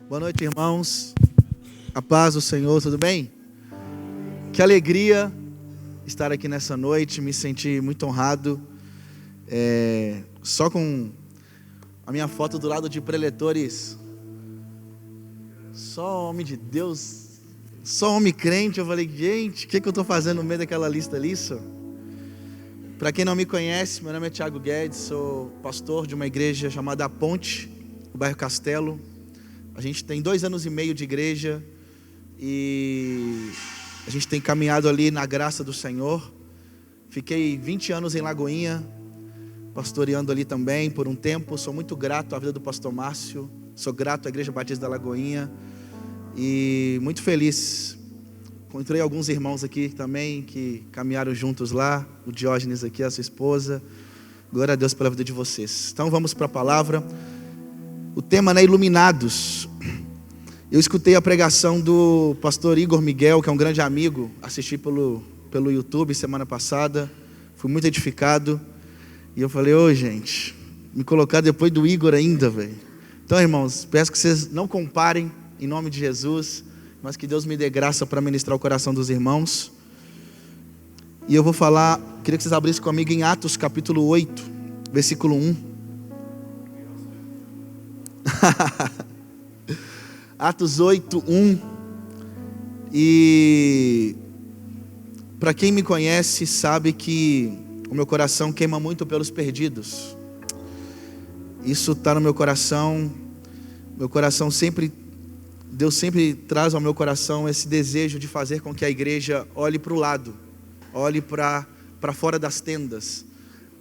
Boa noite, irmãos. A paz do Senhor, tudo bem? Que alegria estar aqui nessa noite, me senti muito honrado. Só com a minha foto do lado de preletores, só homem de Deus, só homem crente. Eu falei, gente, o que eu estou fazendo no meio daquela lista ali? Para quem não me conhece, meu nome é Thiago Guedes, sou pastor de uma igreja chamada A Ponte, no bairro Castelo. A gente tem 2 anos e meio de igreja e a gente tem caminhado ali na graça do Senhor. Fiquei 20 anos em Lagoinha, pastoreando ali também por um tempo. Sou muito grato à vida do pastor Márcio, sou grato à Igreja Batista da Lagoinha e muito feliz. Encontrei alguns irmãos aqui também que caminharam juntos lá, o Diógenes aqui, a sua esposa. Glória a Deus pela vida de vocês. Então vamos para a palavra. O tema é Iluminados. Eu escutei a pregação do pastor Igor Miguel, que é um grande amigo, assisti pelo YouTube semana passada, fui muito edificado, e eu falei, gente, me colocar depois do Igor ainda, velho. Então, irmãos, peço que vocês não comparem, em nome de Jesus, mas que Deus me dê graça para ministrar o coração dos irmãos. E eu vou falar, queria que vocês abrissem comigo em Atos capítulo 8, versículo 1. Atos 8, 1. E para quem me conhece sabe que o meu coração queima muito pelos perdidos. Isso está no meu coração. Meu coração sempre, Deus sempre traz ao meu coração esse desejo de fazer com que a igreja olhe para o lado, olhe para fora das tendas,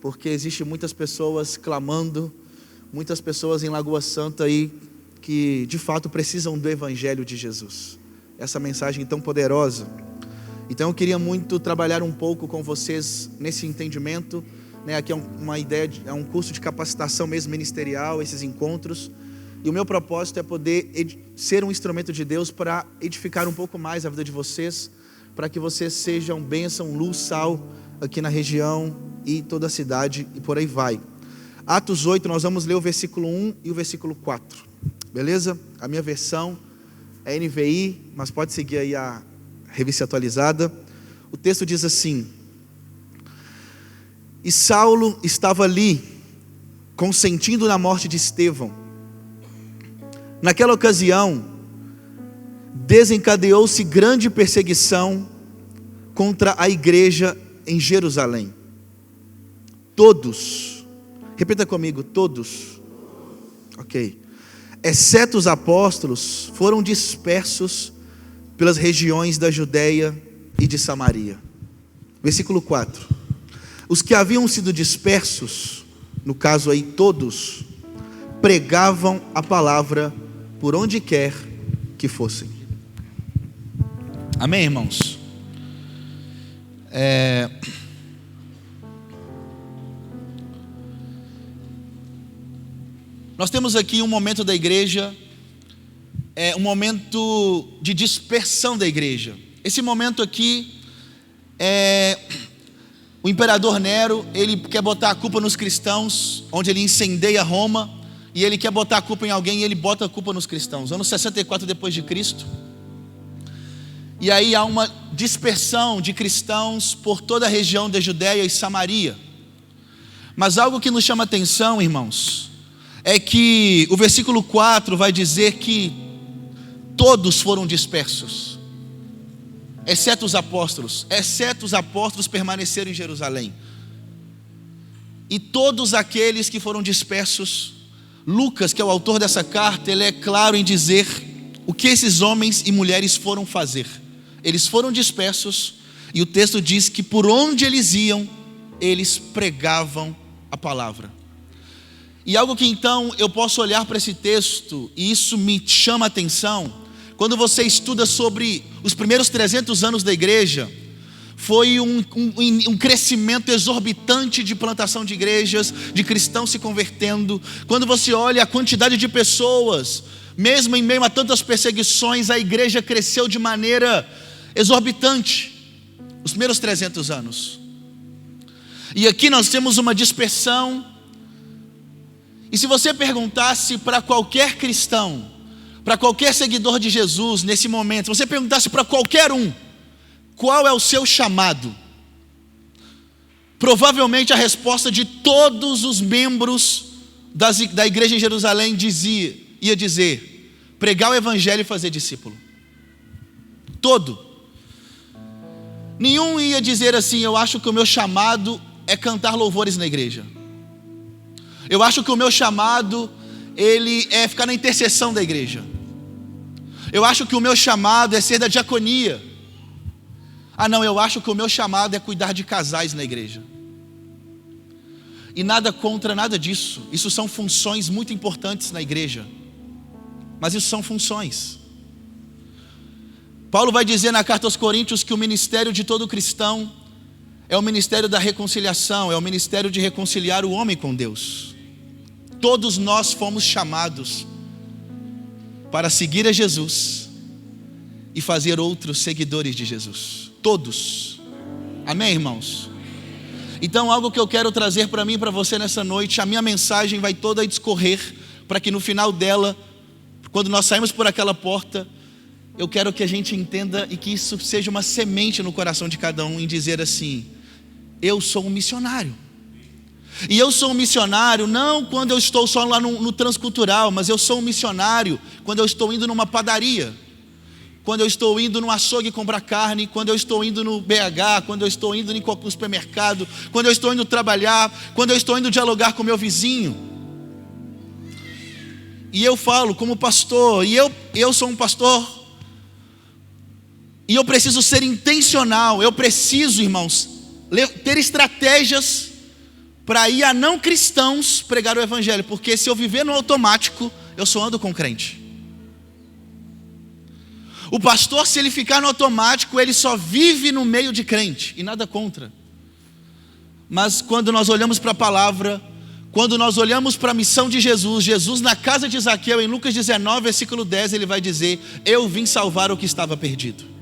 porque existem muitas pessoas clamando, muitas pessoas em Lagoa Santa aí que de fato precisam do Evangelho de Jesus, essa mensagem tão poderosa. Então eu queria muito trabalhar um pouco com vocês nesse entendimento, né? Aqui é uma ideia, é um curso de capacitação mesmo ministerial, esses encontros, e o meu propósito é poder ser um instrumento de Deus para edificar um pouco mais a vida de vocês, para que vocês sejam bênção, luz, sal aqui na região e toda a cidade e por aí vai. Atos 8, nós vamos ler o versículo 1 e o versículo 4, beleza? A minha versão é NVI, mas pode seguir aí a revista atualizada. O texto diz assim: E Saulo estava ali, consentindo na morte de Estevão. Naquela ocasião, desencadeou-se grande perseguição contra a igreja em Jerusalém. Todos, repita comigo, todos, ok, exceto os apóstolos, foram dispersos pelas regiões da Judeia e de Samaria. Versículo 4. Os que haviam sido dispersos, no caso aí todos, pregavam a palavra por onde quer que fossem. Amém, irmãos? Nós temos aqui um momento da igreja, um momento de dispersão da igreja. Esse momento aqui, o imperador Nero, ele quer botar a culpa nos cristãos, onde ele incendeia Roma, e ele quer botar a culpa em alguém, e ele bota a culpa nos cristãos. Ano 64 depois de Cristo. E aí há uma dispersão de cristãos por toda a região da Judeia e Samaria. Mas algo que nos chama atenção, irmãos, é que o versículo 4 vai dizer que todos foram dispersos, exceto os apóstolos permaneceram em Jerusalém. E todos aqueles que foram dispersos, Lucas, que é o autor dessa carta, ele é claro em dizer o que esses homens e mulheres foram fazer. Eles foram dispersos, e o texto diz que por onde eles iam, eles pregavam a palavra. E algo que então eu posso olhar para esse texto, e isso me chama a atenção, quando você estuda sobre os primeiros 300 anos da igreja, foi um crescimento exorbitante de plantação de igrejas, de cristãos se convertendo. Quando você olha a quantidade de pessoas, mesmo em meio a tantas perseguições, a igreja cresceu de maneira exorbitante, os primeiros 300 anos. E aqui nós temos uma dispersão. E se você perguntasse para qualquer cristão, para qualquer seguidor de Jesus nesse momento, se você perguntasse para qualquer um, qual é o seu chamado? Provavelmente a resposta de todos os membros da igreja em Jerusalém ia dizer: pregar o evangelho e fazer discípulo. Todo. Nenhum ia dizer assim: eu acho que o meu chamado é cantar louvores na igreja. Eu acho que o meu chamado, ele é ficar na intercessão da igreja. Eu acho que o meu chamado é ser da diaconia. Ah não, eu acho que o meu chamado é cuidar de casais na igreja. E nada contra nada disso. Isso são funções muito importantes na igreja. Mas isso são funções. Paulo vai dizer na carta aos Coríntios que o ministério de todo cristão é o ministério da reconciliação, é o ministério de reconciliar o homem com Deus. Todos nós fomos chamados para seguir a Jesus e fazer outros seguidores de Jesus. Todos. Amém, irmãos? Então, algo que eu quero trazer para mim e para você nessa noite, a minha mensagem vai toda discorrer para que no final dela, quando nós saímos por aquela porta, eu quero que a gente entenda e que isso seja uma semente no coração de cada um em dizer assim: eu sou um missionário. E eu sou um missionário não quando eu estou só lá no transcultural, mas eu sou um missionário quando eu estou indo numa padaria, quando eu estou indo no açougue comprar carne, quando eu estou indo no BH, quando eu estou indo em qualquer supermercado, quando eu estou indo trabalhar, quando eu estou indo dialogar com meu vizinho. E eu falo como pastor, e eu sou um pastor, e eu preciso ser intencional, eu preciso, irmãos, ter estratégias para ir a não cristãos pregar o evangelho, porque se eu viver no automático, eu só ando com crente. O pastor, se ele ficar no automático, ele só vive no meio de crente, e nada contra. Mas quando nós olhamos para a palavra, quando nós olhamos para a missão de Jesus, Jesus na casa de Zaqueu, em Lucas 19, versículo 10, ele vai dizer: eu vim salvar o que estava perdido.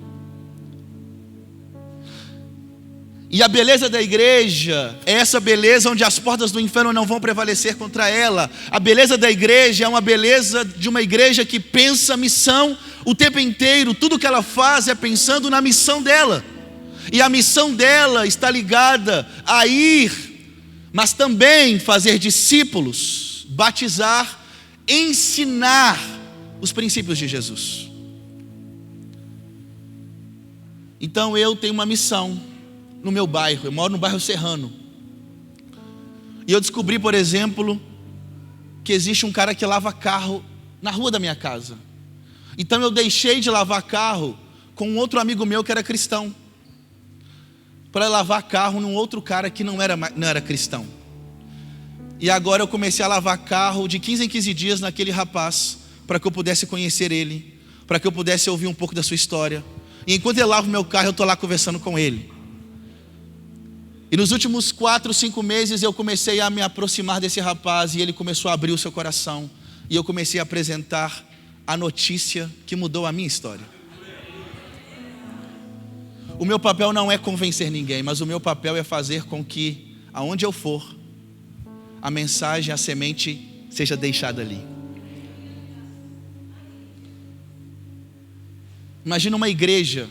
E a beleza da igreja é essa beleza onde as portas do inferno não vão prevalecer contra ela. A beleza da igreja é uma beleza de uma igreja que pensa a missão o tempo inteiro. Tudo que ela faz é pensando na missão dela. E a missão dela está ligada a ir, mas também fazer discípulos, batizar, ensinar os princípios de Jesus. Então eu tenho uma missão no meu bairro, eu moro no bairro Serrano. E eu descobri, por exemplo, que existe um cara que lava carro na rua da minha casa. Então eu deixei de lavar carro com um outro amigo meu que era cristão, para lavar carro num outro cara que não era cristão. E agora eu comecei a lavar carro de 15 em 15 dias naquele rapaz, para que eu pudesse conhecer ele, para que eu pudesse ouvir um pouco da sua história. E enquanto eu lavo meu carro, eu estou lá conversando com ele. E nos últimos 4, 5 meses eu comecei a me aproximar desse rapaz, e ele começou a abrir o seu coração, e eu comecei a apresentar a notícia que mudou a minha história. O meu papel não é convencer ninguém, mas o meu papel é fazer com que, aonde eu for, a mensagem, a semente seja deixada ali. Imagina uma igreja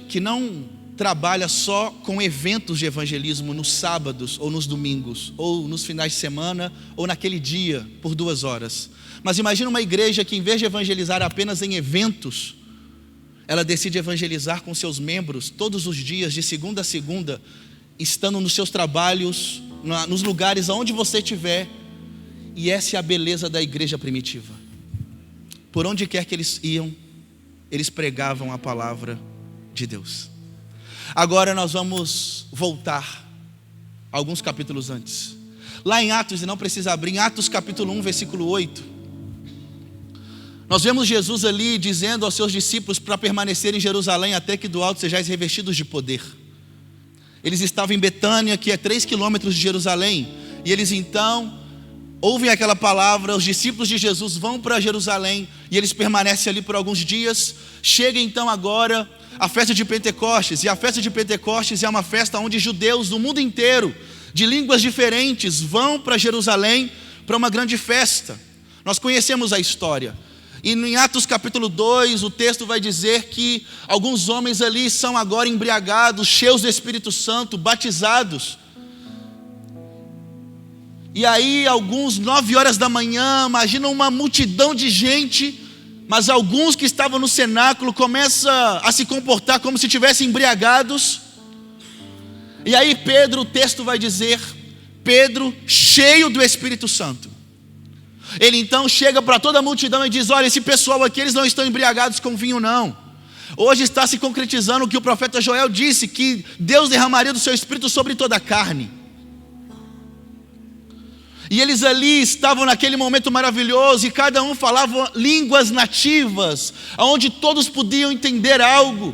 que não trabalha só com eventos de evangelismo nos sábados ou nos domingos, ou nos finais de semana, ou naquele dia, por 2 horas. Mas imagina uma igreja que, em vez de evangelizar apenas em eventos, ela decide evangelizar com seus membros todos os dias, de segunda a segunda, estando nos seus trabalhos, nos lugares aonde você estiver. E essa é a beleza da igreja primitiva. Por onde quer que eles iam, eles pregavam a palavra de Deus. Agora nós vamos voltar alguns capítulos antes. Lá em Atos, e não precisa abrir, em Atos capítulo 1, versículo 8. Nós vemos Jesus ali dizendo aos seus discípulos para permanecer em Jerusalém até que do alto sejais revestidos de poder. Eles estavam em Betânia, que é 3 quilômetros de Jerusalém. E eles então ouvem aquela palavra, os discípulos de Jesus vão para Jerusalém e eles permanecem ali por alguns dias. Chega então agora a festa de Pentecostes, e a festa de Pentecostes é uma festa onde judeus do mundo inteiro, de línguas diferentes, vão para Jerusalém para uma grande festa. Nós conhecemos a história. E em Atos capítulo 2, o texto vai dizer que alguns homens ali são agora embriagados, cheios do Espírito Santo, batizados. E aí alguns, 9 horas da manhã, imagina uma multidão de gente, mas alguns que estavam no cenáculo começam a se comportar como se estivessem embriagados. E aí Pedro, o texto vai dizer, Pedro cheio do Espírito Santo, ele então chega para toda a multidão e diz: olha, esse pessoal aqui, eles não estão embriagados com vinho não. Hoje está se concretizando o que o profeta Joel disse, que Deus derramaria do seu Espírito sobre toda a carne. E eles ali estavam naquele momento maravilhoso, e cada um falava línguas nativas, onde todos podiam entender algo,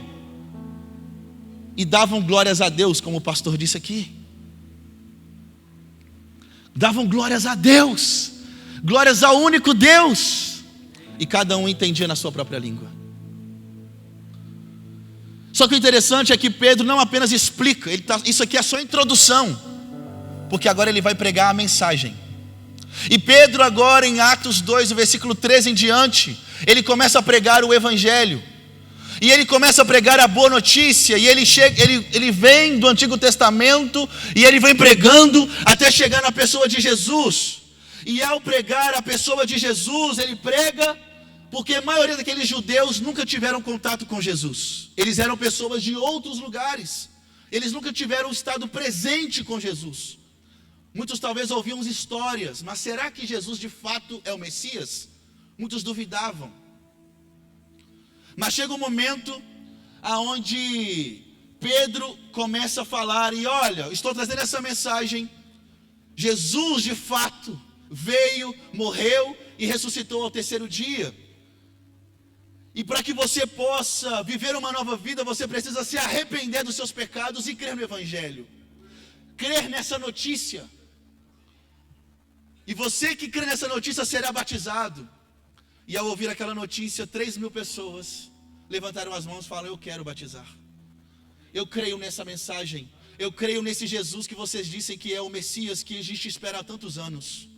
e davam glórias a Deus, como o pastor disse aqui. Davam glórias a Deus, glórias ao único Deus, e cada um entendia na sua própria língua. Só que o interessante é que Pedro não apenas explica, isso aqui é só introdução, porque agora ele vai pregar a mensagem. E Pedro agora em Atos 2, o versículo 13 em diante, ele começa a pregar o Evangelho, e ele começa a pregar a boa notícia, e ele vem do Antigo Testamento, e ele vem pregando até chegar na pessoa de Jesus. E ao pregar a pessoa de Jesus, ele prega porque a maioria daqueles judeus nunca tiveram contato com Jesus. Eles eram pessoas de outros lugares, eles nunca tiveram estado presente com Jesus. Muitos talvez ouviam histórias, mas será que Jesus de fato é o Messias? Muitos duvidavam. Mas chega um momento aonde Pedro começa a falar, e olha, estou trazendo essa mensagem, Jesus de fato veio, morreu e ressuscitou ao 3º dia. E para que você possa viver uma nova vida, você precisa se arrepender dos seus pecados e crer no Evangelho, crer nessa notícia. E você que crê nessa notícia será batizado. E ao ouvir aquela notícia, 3.000 pessoas levantaram as mãos e falaram: eu quero batizar, eu creio nessa mensagem, eu creio nesse Jesus que vocês dizem que é o Messias, que a gente espera há tantos anos.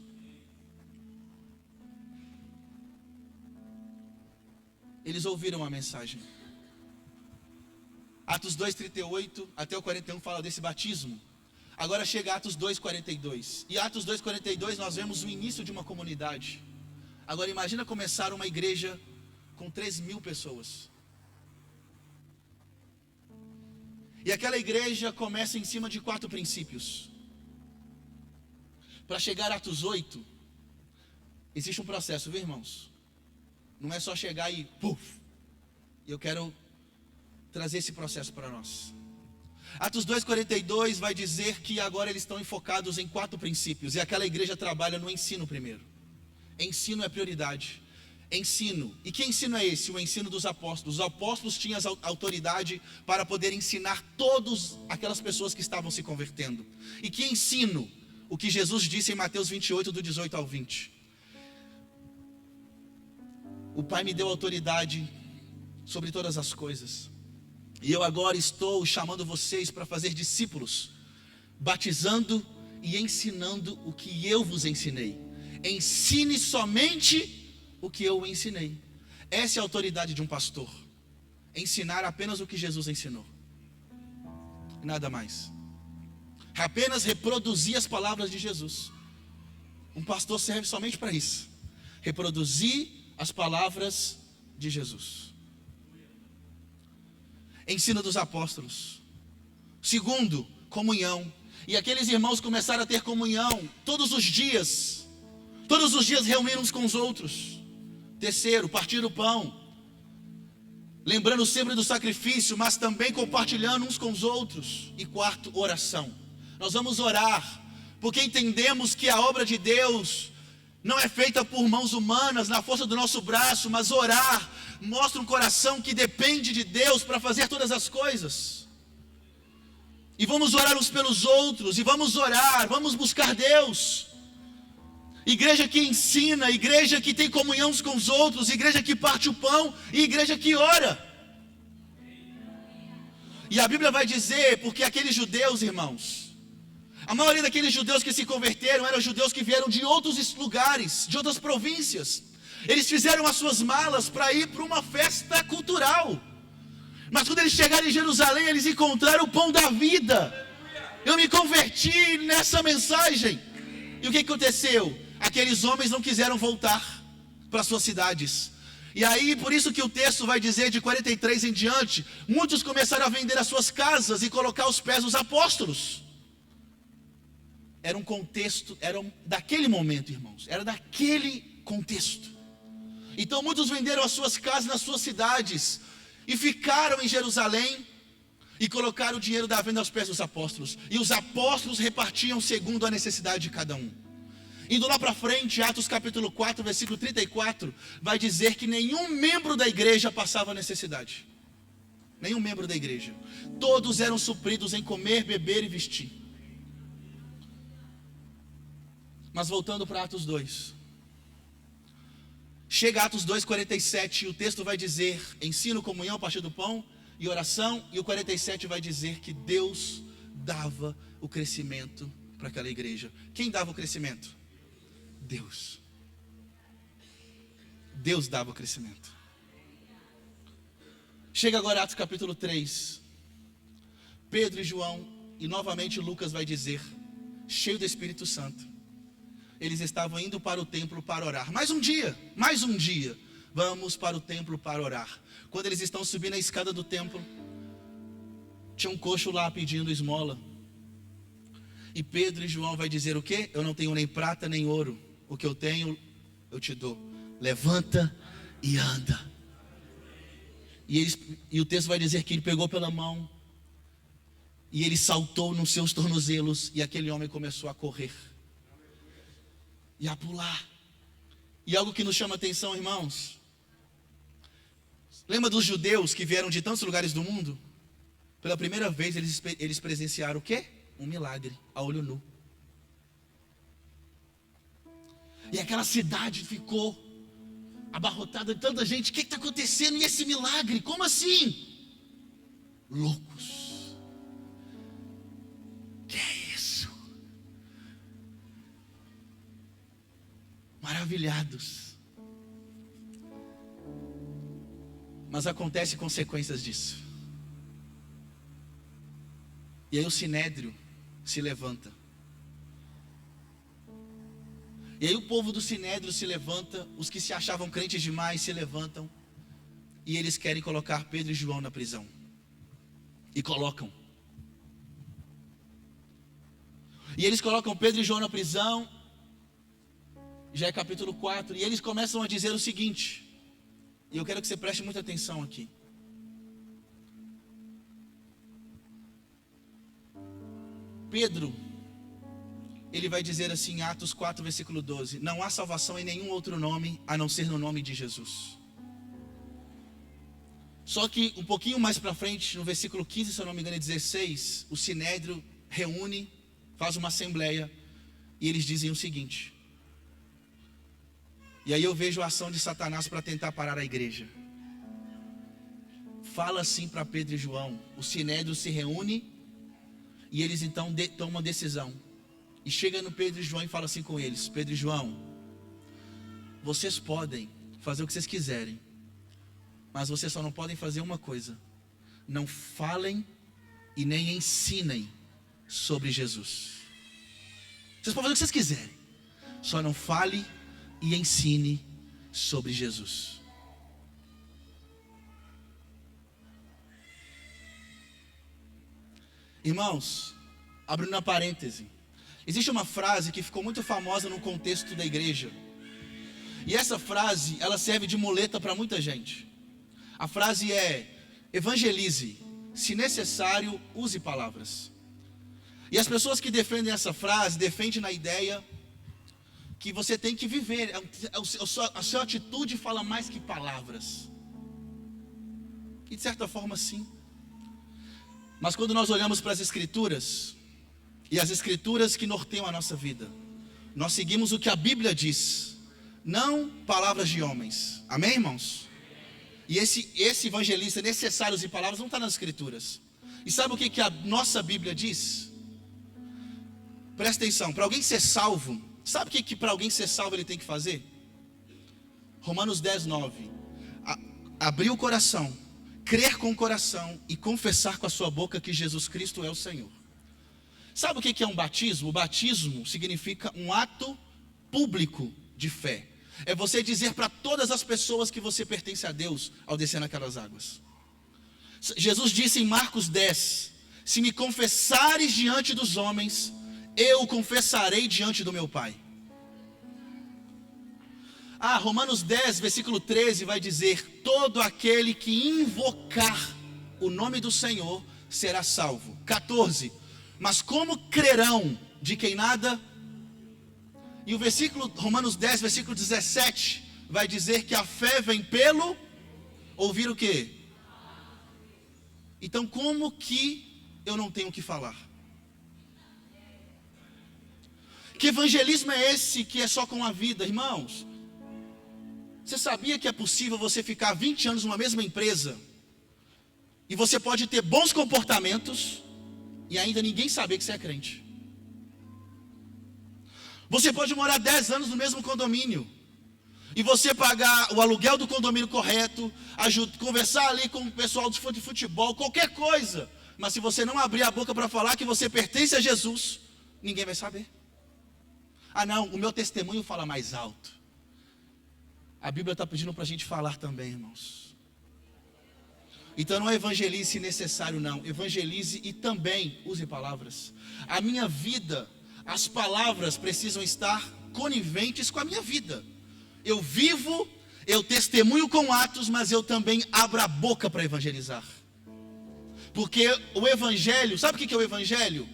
Eles ouviram a mensagem. Atos 2:38 até o 41 fala desse batismo. Agora chega Atos 2:42. E Atos 2:42 nós vemos o início de uma comunidade. Agora imagina começar uma igreja com 3.000 pessoas. E aquela igreja começa em cima de 4 princípios. Para chegar a Atos 8, existe um processo, viu, irmãos? Não é só chegar e puf. E eu quero trazer esse processo para nós. Atos 2:42 vai dizer que agora eles estão enfocados em 4 princípios. E aquela igreja trabalha no ensino primeiro. Ensino é prioridade. Ensino. E que ensino é esse? O ensino dos apóstolos. Os apóstolos tinham autoridade para poder ensinar todas aquelas pessoas que estavam se convertendo. E que ensino? O que Jesus disse em Mateus 28, do 18 ao 20. O Pai me deu autoridade sobre todas as coisas. E eu agora estou chamando vocês para fazer discípulos, batizando e ensinando o que eu vos ensinei. Ensine somente o que eu ensinei. Essa é a autoridade de um pastor. Ensinar apenas o que Jesus ensinou. Nada mais. Apenas reproduzir as palavras de Jesus. Um pastor serve somente para isso. Reproduzir as palavras de Jesus. Ensino dos apóstolos. Segundo, comunhão. E aqueles irmãos começaram a ter comunhão todos os dias. Todos os dias reuniram uns com os outros. Terceiro, partir o pão. Lembrando sempre do sacrifício, mas também compartilhando uns com os outros. E quarto, oração. Nós vamos orar, porque entendemos que a obra de Deus não é feita por mãos humanas, na força do nosso braço, mas orar mostra um coração que depende de Deus para fazer todas as coisas. E vamos orar uns pelos outros, e vamos orar, vamos buscar Deus. Igreja que ensina, igreja que tem comunhão uns com os outros, igreja que parte o pão e igreja que ora. E a Bíblia vai dizer, porque aqueles judeus, irmãos, A maioria daqueles judeus que se converteram eram judeus que vieram de outros lugares, de outras províncias. Eles fizeram as suas malas para ir para uma festa cultural. Mas quando eles chegaram em Jerusalém, eles encontraram o pão da vida. Eu me converti nessa mensagem. E o que aconteceu? Aqueles homens não quiseram voltar para suas cidades. E aí, por isso que o texto vai dizer, de 43 em diante, muitos começaram a vender as suas casas e colocar aos pés dos apóstolos. Era um contexto, daquele momento, irmãos. Era daquele contexto. Então muitos venderam as suas casas nas suas cidades e ficaram em Jerusalém e colocaram o dinheiro da venda aos pés dos apóstolos. E os apóstolos repartiam segundo a necessidade de cada um. Indo lá para frente, Atos capítulo 4, versículo 34, vai dizer que nenhum membro da igreja passava necessidade. Nenhum membro da igreja. Todos eram supridos em comer, beber e vestir. Mas voltando para Atos 2. Chega a Atos 2:47 e o texto vai dizer: ensino, comunhão, partir do pão e oração. E o 47 vai dizer que Deus dava o crescimento para aquela igreja. Quem dava o crescimento? Deus. Deus dava o crescimento. Chega agora a Atos capítulo 3. Pedro e João, e novamente Lucas vai dizer, cheio do Espírito Santo, eles estavam indo para o templo para orar. Mais um dia, vamos para o templo para orar. Quando eles estão subindo a escada do templo, tinha um coxo lá pedindo esmola. E Pedro e João vai dizer o quê? Eu não tenho nem prata nem ouro. O que eu tenho, eu te dou. Levanta e anda. E o texto vai dizer que ele pegou pela mão e ele saltou nos seus tornozelos. E aquele homem começou a correr e a pular. E algo que nos chama a atenção, irmãos. Lembra dos judeus que vieram de tantos lugares do mundo? Pela primeira vez eles presenciaram o quê? Um milagre, a olho nu. E aquela cidade ficou abarrotada de tanta gente. O que está acontecendo? E esse milagre? Como assim? Loucos. Que é isso? Maravilhados. Mas acontecem consequências disso. E aí o sinédrio se levanta. E aí o povo do sinédrio se levanta, os que se achavam crentes demais se levantam, e eles querem colocar Pedro e João na prisão. E colocam. E eles colocam Pedro e João na prisão, já é capítulo 4, e eles começam a dizer o seguinte, e eu quero que você preste muita atenção aqui. Pedro, ele vai dizer assim em Atos 4, versículo 12: não há salvação em nenhum outro nome, a não ser no nome de Jesus. Só que um pouquinho mais para frente, no versículo 15, se eu não me engano, 16, o sinédrio reúne, faz uma assembleia, e eles dizem o seguinte. E aí eu vejo a ação de Satanás para tentar parar a igreja. Fala assim para Pedro e João, o sinédrio se reúne, e eles então tomam uma decisão. E chega no Pedro e João e fala assim com eles: Pedro e João, vocês podem fazer o que vocês quiserem, mas vocês só não podem fazer uma coisa: não falem e nem ensinem sobre Jesus. Vocês podem fazer o que vocês quiserem, só não fale e ensine sobre Jesus. Irmãos, abrindo uma parêntese, existe uma frase que ficou muito famosa no contexto da igreja. E essa frase, ela serve de muleta para muita gente. A frase é: evangelize, se necessário, use palavras. E as pessoas que defendem essa frase, defendem na ideia que você tem que viver. A sua atitude fala mais que palavras. E de certa forma sim. Mas quando nós olhamos para as Escrituras, e as Escrituras que norteiam a nossa vida, nós seguimos o que a Bíblia diz, não palavras de homens. Amém, irmãos? E esse evangelista necessário usar palavras não está nas Escrituras. E sabe o que a nossa Bíblia diz? Presta atenção, para alguém ser salvo, sabe o que para alguém ser salvo ele tem que fazer? Romanos 10, 9. Abrir o coração, crer com o coração e confessar com a sua boca que Jesus Cristo é o Senhor. Sabe o que é um batismo? O batismo significa um ato público de fé. É você dizer para todas as pessoas que você pertence a Deus ao descer naquelas águas. Jesus disse em Marcos 10: se me confessares diante dos homens, eu o confessarei diante do meu Pai. Romanos 10, versículo 13 vai dizer: todo aquele que invocar o nome do Senhor será salvo. 14, mas como crerão de quem nada? E o versículo, Romanos 10, versículo 17, vai dizer que a fé vem pelo ouvir o quê? Então como que eu não tenho o que falar? Que evangelismo é esse que é só com a vida, irmãos? Você sabia que é possível você ficar 20 anos numa mesma empresa e você pode ter bons comportamentos e ainda ninguém saber que você é crente? Você pode morar 10 anos no mesmo condomínio e você pagar o aluguel do condomínio correto, conversar ali com o pessoal de futebol, qualquer coisa, mas se você não abrir a boca para falar que você pertence a Jesus, ninguém vai saber. Não, o meu testemunho fala mais alto. A Bíblia está pedindo para a gente falar também, irmãos. Então não é evangelize se necessário, não. Evangelize e também use palavras. A minha vida, as palavras precisam estar coniventes com a minha vida. Eu vivo, eu testemunho com atos, mas eu também abro a boca para evangelizar. Porque o evangelho, sabe o que é o evangelho?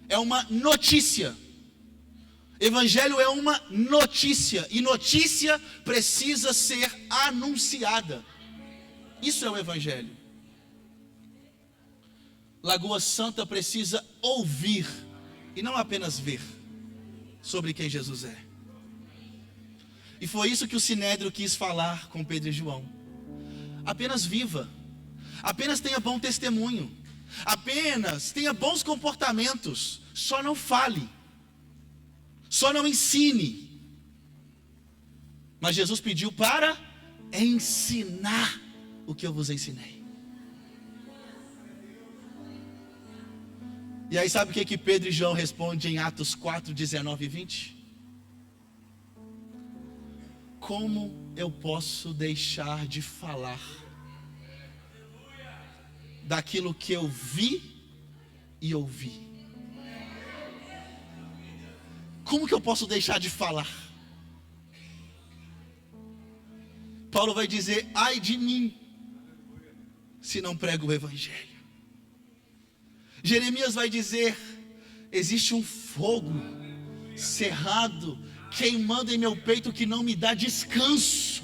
É uma notícia. Evangelho é uma notícia, e notícia precisa ser anunciada. Isso é o evangelho. Lagoa Santa precisa ouvir e não apenas ver sobre quem Jesus é. E foi isso que o Sinédrio quis falar com Pedro e João. Apenas viva, apenas tenha bom testemunho, apenas tenha bons comportamentos, só não fale, só não ensine. Mas Jesus pediu para ensinar o que eu vos ensinei. E aí sabe o que Pedro e João respondem em Atos 4, 19 e 20? Como eu posso deixar de falar daquilo que eu vi e ouvi? Como que eu posso deixar de falar? Paulo vai dizer: ai de mim, se não prego o evangelho. Jeremias vai dizer: existe um fogo cerrado, queimando em meu peito, que não me dá descanso.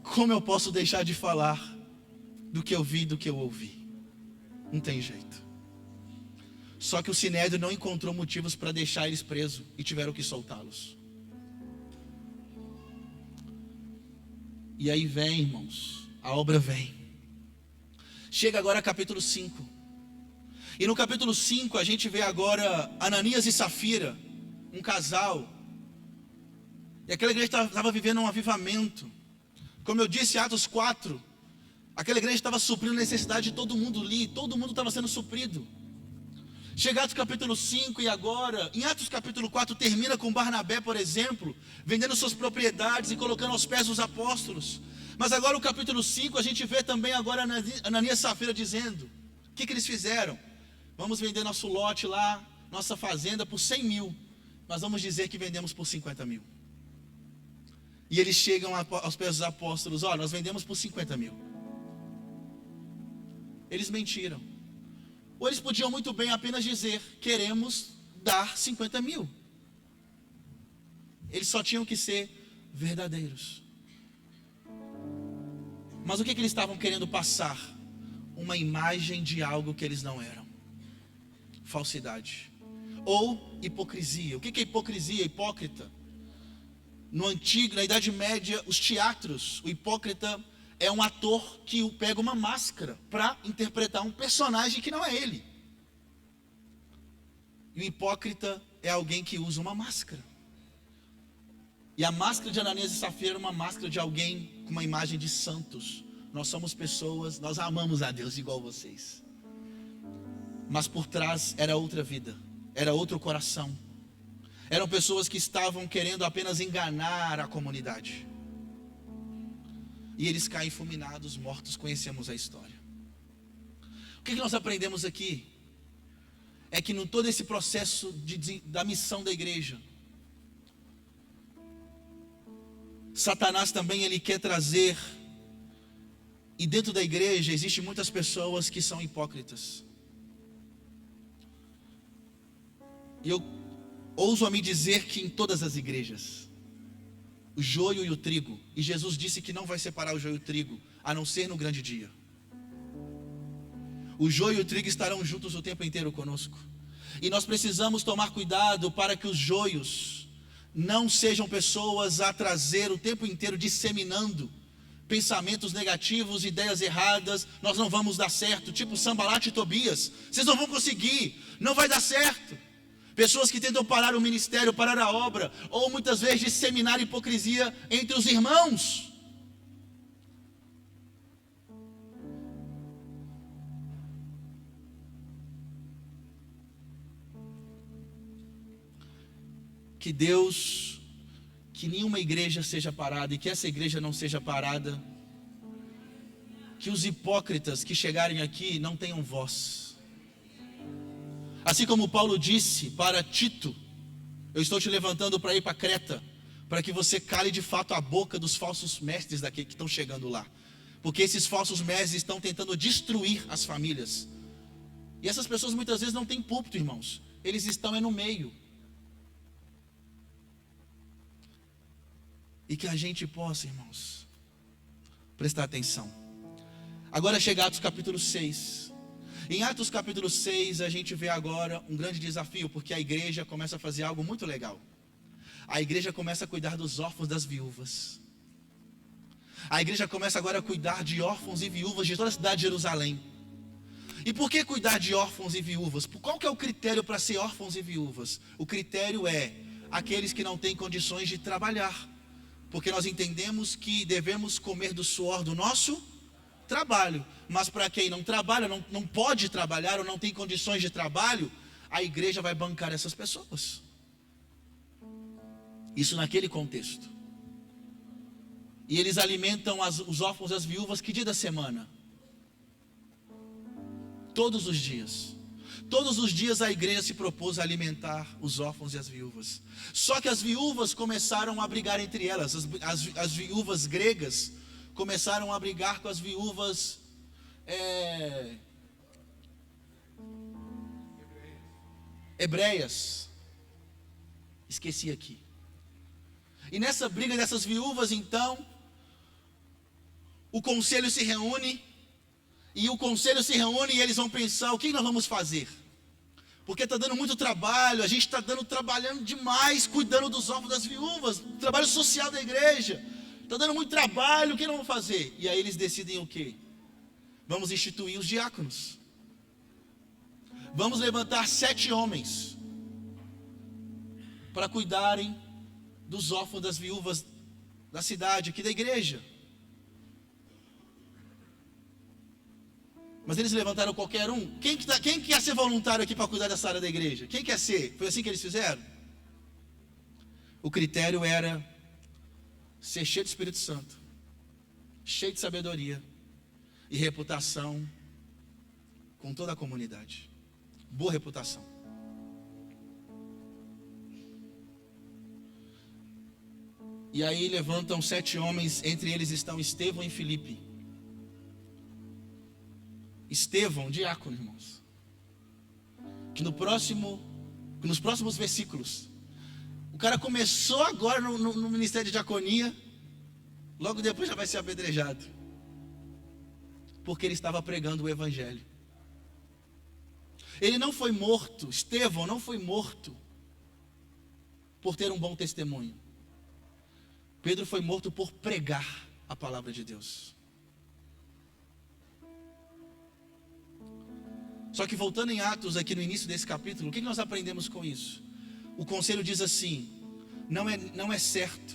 Como eu posso deixar de falar do que eu vi e do que eu ouvi? Não tem jeito. Só que o Sinédrio não encontrou motivos para deixar eles presos e tiveram que soltá-los. E aí vem, irmãos, a obra vem. Chega agora capítulo 5. E no capítulo 5 a gente vê agora Ananias e Safira, um casal. E aquela igreja estava vivendo um avivamento. Como eu disse, Atos 4, aquela igreja estava suprindo a necessidade de todo mundo ali, todo mundo estava sendo suprido. Chega Atos capítulo 5 e agora, em Atos capítulo 4 termina com Barnabé, por exemplo, vendendo suas propriedades e colocando aos pés dos apóstolos. Mas agora o capítulo 5 a gente vê também agora Ananias e Safira dizendo: o que eles fizeram? Vamos vender nosso lote lá, nossa fazenda por 100 mil, mas vamos dizer que vendemos por 50 mil. E eles chegam aos pés dos apóstolos: ó, nós vendemos por 50 mil. Eles mentiram. Ou eles podiam muito bem apenas dizer: queremos dar 50 mil. Eles só tinham que ser verdadeiros. Mas o que eles estavam querendo passar? Uma imagem de algo que eles não eram. Falsidade. Ou hipocrisia. O que é hipocrisia? Hipócrita. No antigo, na Idade Média, os teatros, o hipócrita é um ator que pega uma máscara para interpretar um personagem que não é ele. E o hipócrita é alguém que usa uma máscara. E a máscara de Ananias e Safira era uma máscara de alguém com uma imagem de santos. Nós somos pessoas, nós amamos a Deus igual vocês. Mas por trás era outra vida, era outro coração. Eram pessoas que estavam querendo apenas enganar a comunidade. E eles caem fulminados, mortos, conhecemos a história. O que nós aprendemos aqui? É que no todo esse processo da missão da igreja, Satanás também ele quer trazer, e dentro da igreja existem muitas pessoas que são hipócritas. E eu ouso a me dizer que em todas as igrejas, o joio e o trigo, e Jesus disse que não vai separar o joio e o trigo, a não ser no grande dia. O joio e o trigo estarão juntos o tempo inteiro conosco. E nós precisamos tomar cuidado para que os joios não sejam pessoas a trazer o tempo inteiro disseminando pensamentos negativos, ideias erradas. Nós não vamos dar certo, tipo Sanbalat e Tobias. Vocês não vão conseguir, não vai dar certo. Pessoas que tentam parar o ministério, parar a obra, ou muitas vezes disseminar hipocrisia entre os irmãos. Que Deus, que nenhuma igreja seja parada, e que essa igreja não seja parada. Que os hipócritas que chegarem aqui não tenham voz. Assim como Paulo disse para Tito: eu estou te levantando para ir para Creta, para que você cale de fato a boca dos falsos mestres daqui que estão chegando lá. Porque esses falsos mestres estão tentando destruir as famílias. E essas pessoas muitas vezes não têm púlpito, irmãos. Eles estão no meio. E que a gente possa, irmãos, prestar atenção. Agora chega Atos capítulo 6. Em Atos capítulo 6 a gente vê agora um grande desafio, porque a igreja começa a fazer algo muito legal. A igreja começa a cuidar dos órfãos, das viúvas. A igreja começa agora a cuidar de órfãos e viúvas de toda a cidade de Jerusalém. E por que cuidar de órfãos e viúvas? Qual que é o critério para ser órfãos e viúvas? O critério é aqueles que não têm condições de trabalhar. Porque nós entendemos que devemos comer do suor do nosso trabalho. Mas para quem não trabalha, não pode trabalhar ou não tem condições de trabalho, a igreja vai bancar essas pessoas. Isso naquele contexto. E eles alimentam os órfãos e as viúvas que dia da semana? Todos os dias. Todos os dias a igreja se propôs a alimentar os órfãos e as viúvas. Só que as viúvas começaram a brigar entre elas. As viúvas gregas começaram a brigar com as viúvas hebreias. Esqueci aqui. E nessa briga dessas viúvas, então, o conselho se reúne. E o conselho se reúne e eles vão pensar: o que nós vamos fazer? Porque está dando muito trabalho, a gente está trabalhando demais, cuidando dos órfãos das viúvas, trabalho social da igreja. Está dando muito trabalho, o que nós vamos fazer? E aí eles decidem o quê? Vamos instituir os diáconos. Vamos levantar 7 homens para cuidarem dos órfãos das viúvas da cidade, aqui da igreja. Mas eles levantaram qualquer um. Quem quer ser voluntário aqui para cuidar dessa área da igreja? Quem quer ser? Foi assim que eles fizeram? O critério era ser cheio do Espírito Santo, cheio de sabedoria e reputação com toda a comunidade. Boa reputação. E aí levantam 7 homens, entre eles estão Estevão e Filipe. Estevão, diácono, irmãos, que nos próximos versículos, o cara começou agora no ministério de diaconia, logo depois já vai ser apedrejado, porque ele estava pregando o evangelho. Ele não foi morto, Estevão não foi morto por ter um bom testemunho. Pedro foi morto por pregar a palavra de Deus. Só que voltando em Atos, aqui no início desse capítulo, o que nós aprendemos com isso? O conselho diz assim: não é certo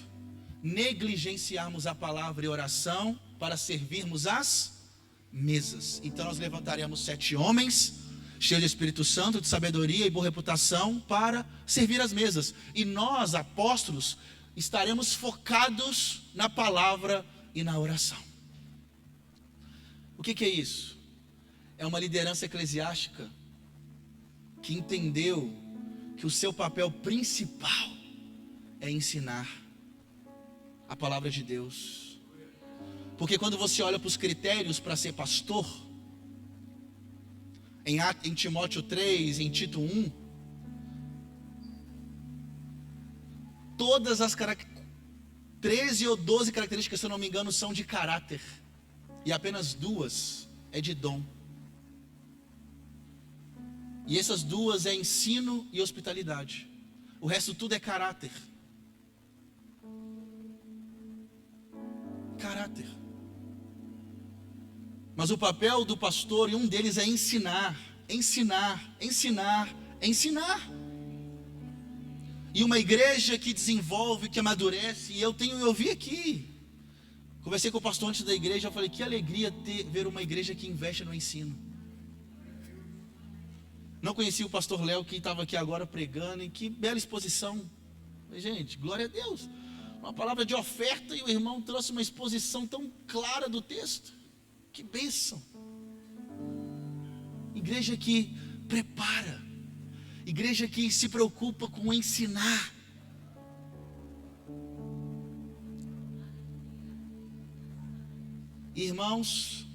negligenciarmos a palavra e oração para servirmos as mesas. Então nós levantaremos 7 homens cheios de Espírito Santo, de sabedoria e boa reputação para servir as mesas. E nós, apóstolos, estaremos focados na palavra e na oração. O que é isso? É uma liderança eclesiástica que entendeu que o seu papel principal é ensinar a palavra de Deus. Porque quando você olha para os critérios para ser pastor, em Timóteo 3, em Tito 1, todas as 13 ou 12 características, se eu não me engano, são de caráter, e apenas 2 é de dom. E essas 2 é ensino e hospitalidade. O resto tudo é caráter. Caráter. Mas o papel do pastor, e um deles é ensinar. E uma igreja que desenvolve, que amadurece. E eu vi aqui, conversei com o pastor antes da igreja, eu falei, que alegria ver uma igreja que investe no ensino. Não conheci o pastor Léo, que estava aqui agora pregando, e que bela exposição. Gente, glória a Deus. Uma palavra de oferta, e o irmão trouxe uma exposição tão clara do texto. Que bênção. Igreja que prepara, igreja que se preocupa com ensinar. Irmãos,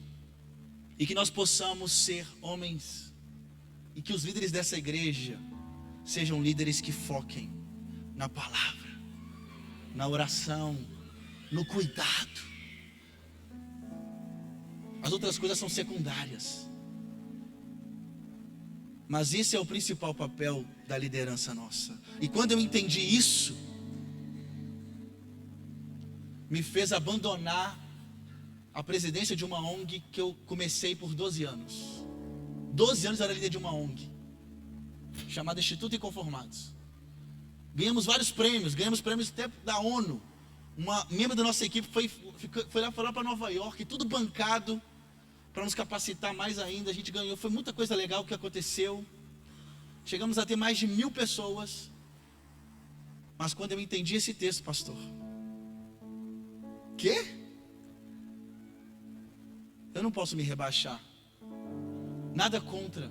e que nós possamos ser homens, e que os líderes dessa igreja sejam líderes que foquem na palavra, na oração, no cuidado. As outras coisas são secundárias, mas esse é o principal papel da liderança nossa. E quando eu entendi isso, me fez abandonar a presidência de uma ONG que eu comecei por 12 anos. 12 anos eu era líder de uma ONG chamada Instituto Inconformados. Ganhamos vários prêmios, ganhamos prêmios até da ONU. Uma membro da nossa equipe foi lá para Nova York, tudo bancado, para nos capacitar mais ainda. A gente ganhou, foi muita coisa legal que aconteceu. Chegamos a ter mais de 1000 pessoas. Mas quando eu entendi esse texto, pastor, quê? Eu não posso me rebaixar. Nada contra.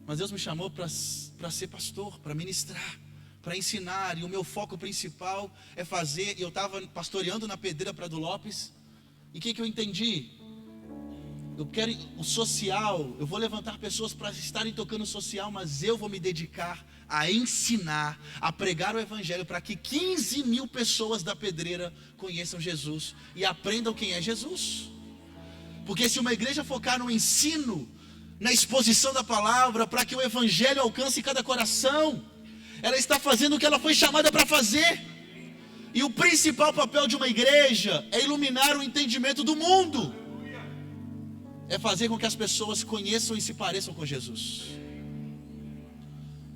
Mas Deus me chamou para ser pastor, para ministrar, para ensinar. E o meu foco principal é fazer. Eu estava pastoreando na Pedreira Prado Lopes. E o que eu entendi? Eu quero o social. Eu vou levantar pessoas para estarem tocando social, mas eu vou me dedicar a ensinar, a pregar o evangelho, para que 15.000 pessoas da Pedreira conheçam Jesus e aprendam quem é Jesus. Porque se uma igreja focar no ensino, na exposição da palavra, para que o evangelho alcance cada coração, ela está fazendo o que ela foi chamada para fazer. E o principal papel de uma igreja é iluminar o entendimento do mundo, é fazer com que as pessoas conheçam e se pareçam com Jesus.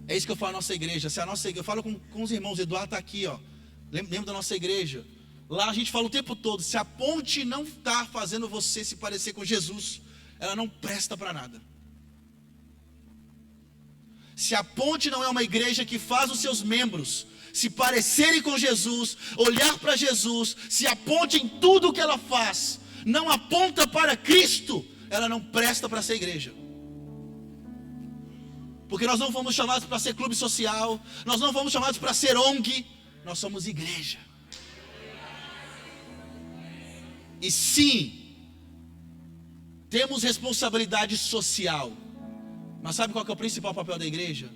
É isso que eu falo na nossa igreja. Se a nossa igreja, eu falo com os irmãos, Eduardo está aqui, ó, lembra da nossa igreja. Lá a gente fala o tempo todo, se a ponte não está fazendo você se parecer com Jesus, ela não presta para nada. Se a ponte não é uma igreja que faz os seus membros se parecerem com Jesus, olhar para Jesus, se a ponte em tudo o que ela faz não aponta para Cristo, ela não presta para ser igreja. Porque nós não fomos chamados para ser clube social, nós não fomos chamados para ser ONG, nós somos igreja. E sim, temos responsabilidade social. Mas sabe qual que é o principal papel da igreja?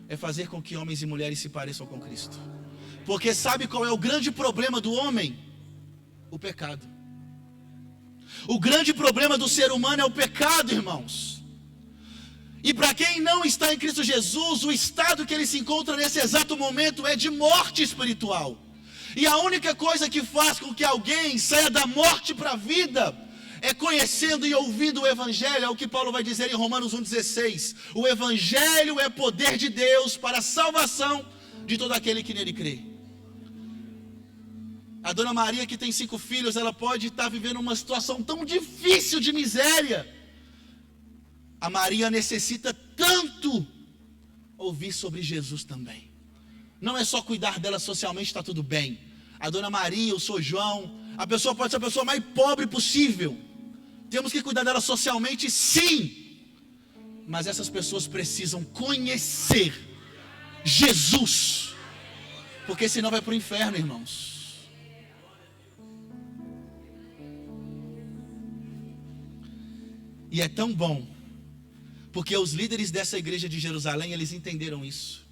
É fazer com que homens e mulheres se pareçam com Cristo. Porque sabe qual é o grande problema do homem? O pecado. O grande problema do ser humano é o pecado, irmãos. E para quem não está em Cristo Jesus, o estado que ele se encontra nesse exato momento é de morte espiritual. E a única coisa que faz com que alguém saia da morte para a vida é conhecendo e ouvindo o Evangelho, é o que Paulo vai dizer em Romanos 1,16. O Evangelho é poder de Deus para a salvação de todo aquele que nele crê. A dona Maria, que tem 5 filhos, ela pode estar vivendo uma situação tão difícil de miséria. A Maria necessita tanto ouvir sobre Jesus também. Não é só cuidar dela socialmente, está tudo bem. A dona Maria, o Sr. João, a pessoa pode ser a pessoa mais pobre possível. Temos que cuidar dela socialmente, sim. Mas essas pessoas precisam conhecer Jesus. Porque senão vai para o inferno, irmãos. E é tão bom, porque os líderes dessa igreja de Jerusalém, eles entenderam isso.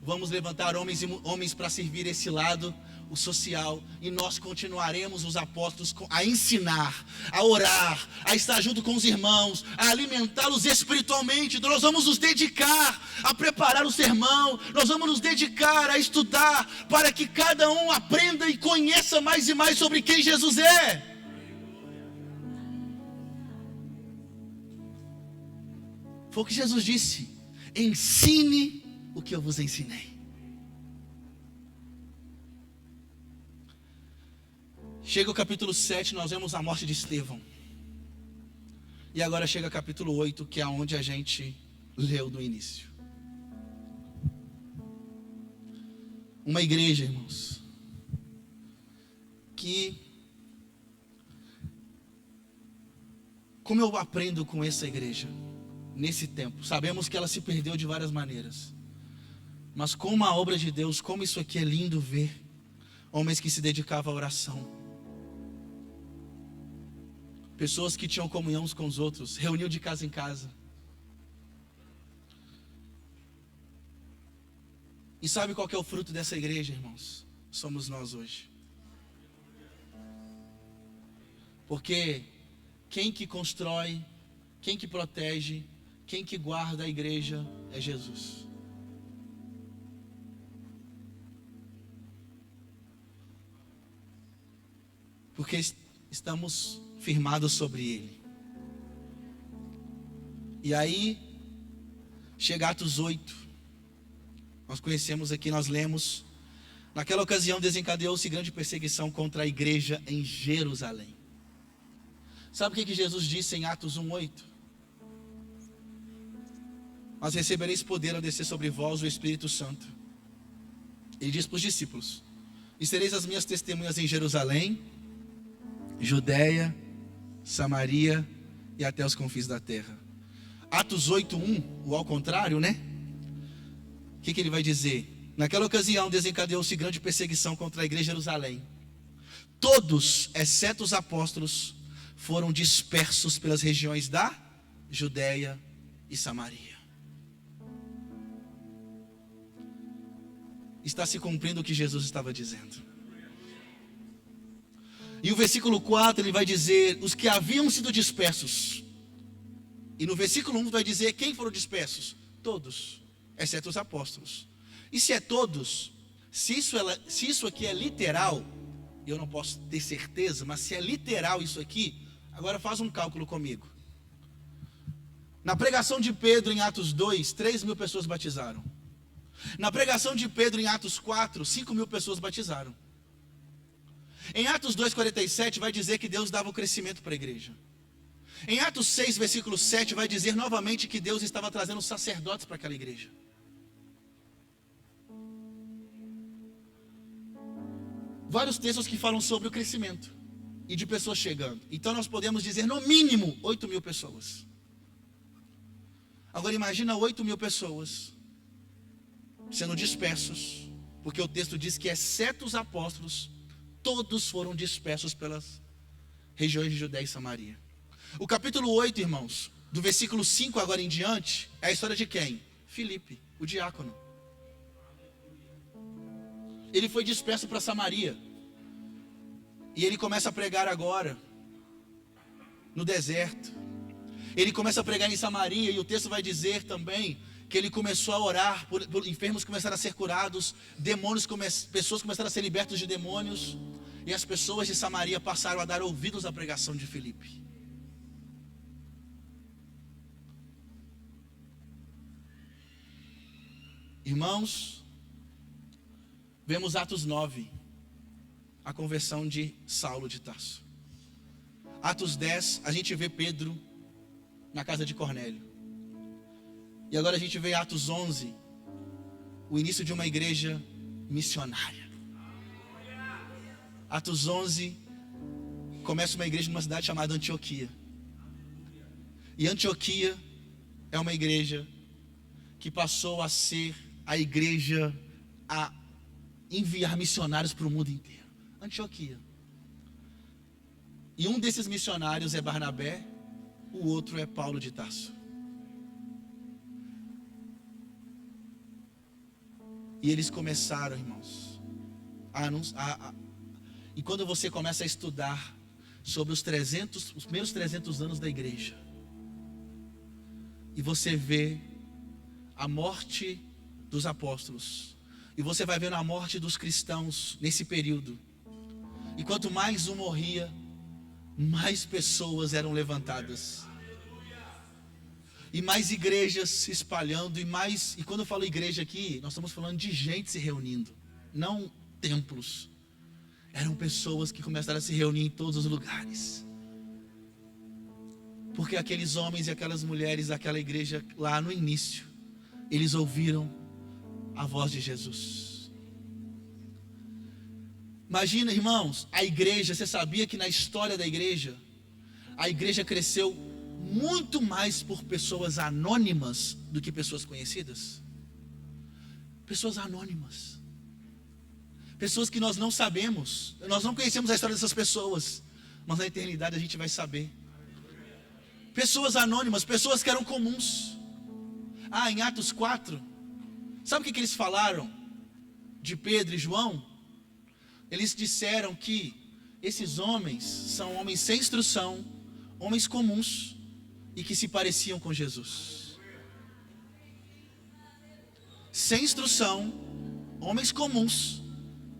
Vamos levantar homens para servir esse lado, o social, e nós continuaremos, os apóstolos, a ensinar, a orar, a estar junto com os irmãos, a alimentá-los espiritualmente. Nós vamos nos dedicar a preparar o sermão, nós vamos nos dedicar a estudar, para que cada um aprenda e conheça mais e mais sobre quem Jesus é. Foi o que Jesus disse: ensine o que eu vos ensinei. Chega o capítulo 7, nós vemos a morte de Estevão. E agora chega o capítulo 8, que é onde a gente leu do início. Uma igreja, irmãos, que, como eu aprendo com essa igreja nesse tempo? Sabemos que ela se perdeu de várias maneiras, mas como a obra de Deus, como isso aqui é lindo ver. Homens que se dedicavam à oração, pessoas que tinham comunhão uns com os outros, reuniam de casa em casa. E sabe qual que é o fruto dessa igreja, irmãos? Somos nós hoje. Porque quem que constrói, quem que protege, quem que guarda a igreja é Jesus. Porque estamos firmados sobre Ele. E aí, chega Atos 8. Nós conhecemos aqui, nós lemos. Naquela ocasião desencadeou-se grande perseguição contra a igreja em Jerusalém. Sabe o que Jesus disse em Atos 1:8? Mas recebereis poder ao descer sobre vós o Espírito Santo. Ele diz para os discípulos: e sereis as minhas testemunhas em Jerusalém, Judeia, Samaria e até os confins da terra. Atos 8:1, o ao contrário, né? O que ele vai dizer? Naquela ocasião desencadeou-se grande perseguição contra a igreja de Jerusalém. Todos, exceto os apóstolos, foram dispersos pelas regiões da Judeia e Samaria. Está se cumprindo o que Jesus estava dizendo. E o versículo 4 ele vai dizer: os que haviam sido dispersos. E no versículo 1 vai dizer quem foram dispersos? Todos, exceto os apóstolos. E se é todos, se isso aqui é literal, eu não posso ter certeza, mas se é literal isso aqui, agora faz um cálculo comigo. Na pregação de Pedro em Atos 2, 3.000 pessoas batizaram. Na pregação de Pedro em Atos 4, 5.000 pessoas batizaram. Em Atos 2,47 vai dizer que Deus dava o crescimento para a igreja. Em Atos 6, versículo 7 vai dizer novamente que Deus estava trazendo sacerdotes para aquela igreja. Vários textos que falam sobre o crescimento e de pessoas chegando. Então nós podemos dizer no mínimo 8.000 pessoas. Agora imagina 8.000 pessoas sendo dispersos, porque o texto diz que exceto os apóstolos, todos foram dispersos pelas regiões de Judeia e Samaria. O capítulo 8, irmãos, do versículo 5 agora em diante, é a história de quem? Filipe, o diácono. Ele foi disperso para Samaria. E ele começa a pregar agora no deserto. Ele começa a pregar em Samaria. E o texto vai dizer também que ele começou a orar, por enfermos começaram a ser curados, pessoas começaram a ser libertas de demônios. E as pessoas de Samaria passaram a dar ouvidos à pregação de Filipe. Irmãos, vemos Atos 9, a conversão de Saulo de Tarso. Atos 10, a gente vê Pedro na casa de Cornélio. E agora a gente vê Atos 11, o início de uma igreja missionária. Atos 11, começa uma igreja numa cidade chamada Antioquia. E Antioquia é uma igreja que passou a ser a igreja a enviar missionários para o mundo inteiro. Antioquia. E um desses missionários é Barnabé, o outro é Paulo de Tarso. E eles começaram, irmãos, e quando você começa a estudar sobre os primeiros 300 anos da igreja, e você vê a morte dos apóstolos, e você vai vendo a morte dos cristãos nesse período, e quanto mais um morria, mais pessoas eram levantadas, e mais igrejas se espalhando, e quando eu falo igreja aqui, nós estamos falando de gente se reunindo, não templos. Eram pessoas que começaram a se reunir em todos os lugares, porque aqueles homens e aquelas mulheres daquela igreja lá no início, eles ouviram a voz de Jesus. Imagina, irmãos, a igreja, você sabia que na história da igreja, a igreja cresceu muito mais por pessoas anônimas do que pessoas conhecidas? Pessoas anônimas, pessoas que nós não sabemos, nós não conhecemos a história dessas pessoas, mas na eternidade a gente vai saber. Pessoas anônimas, pessoas que eram comuns. Em Atos 4, sabe o que eles falaram de Pedro e João? Eles disseram que esses homens são homens sem instrução, homens comuns, e que se pareciam com Jesus. Sem instrução, homens comuns,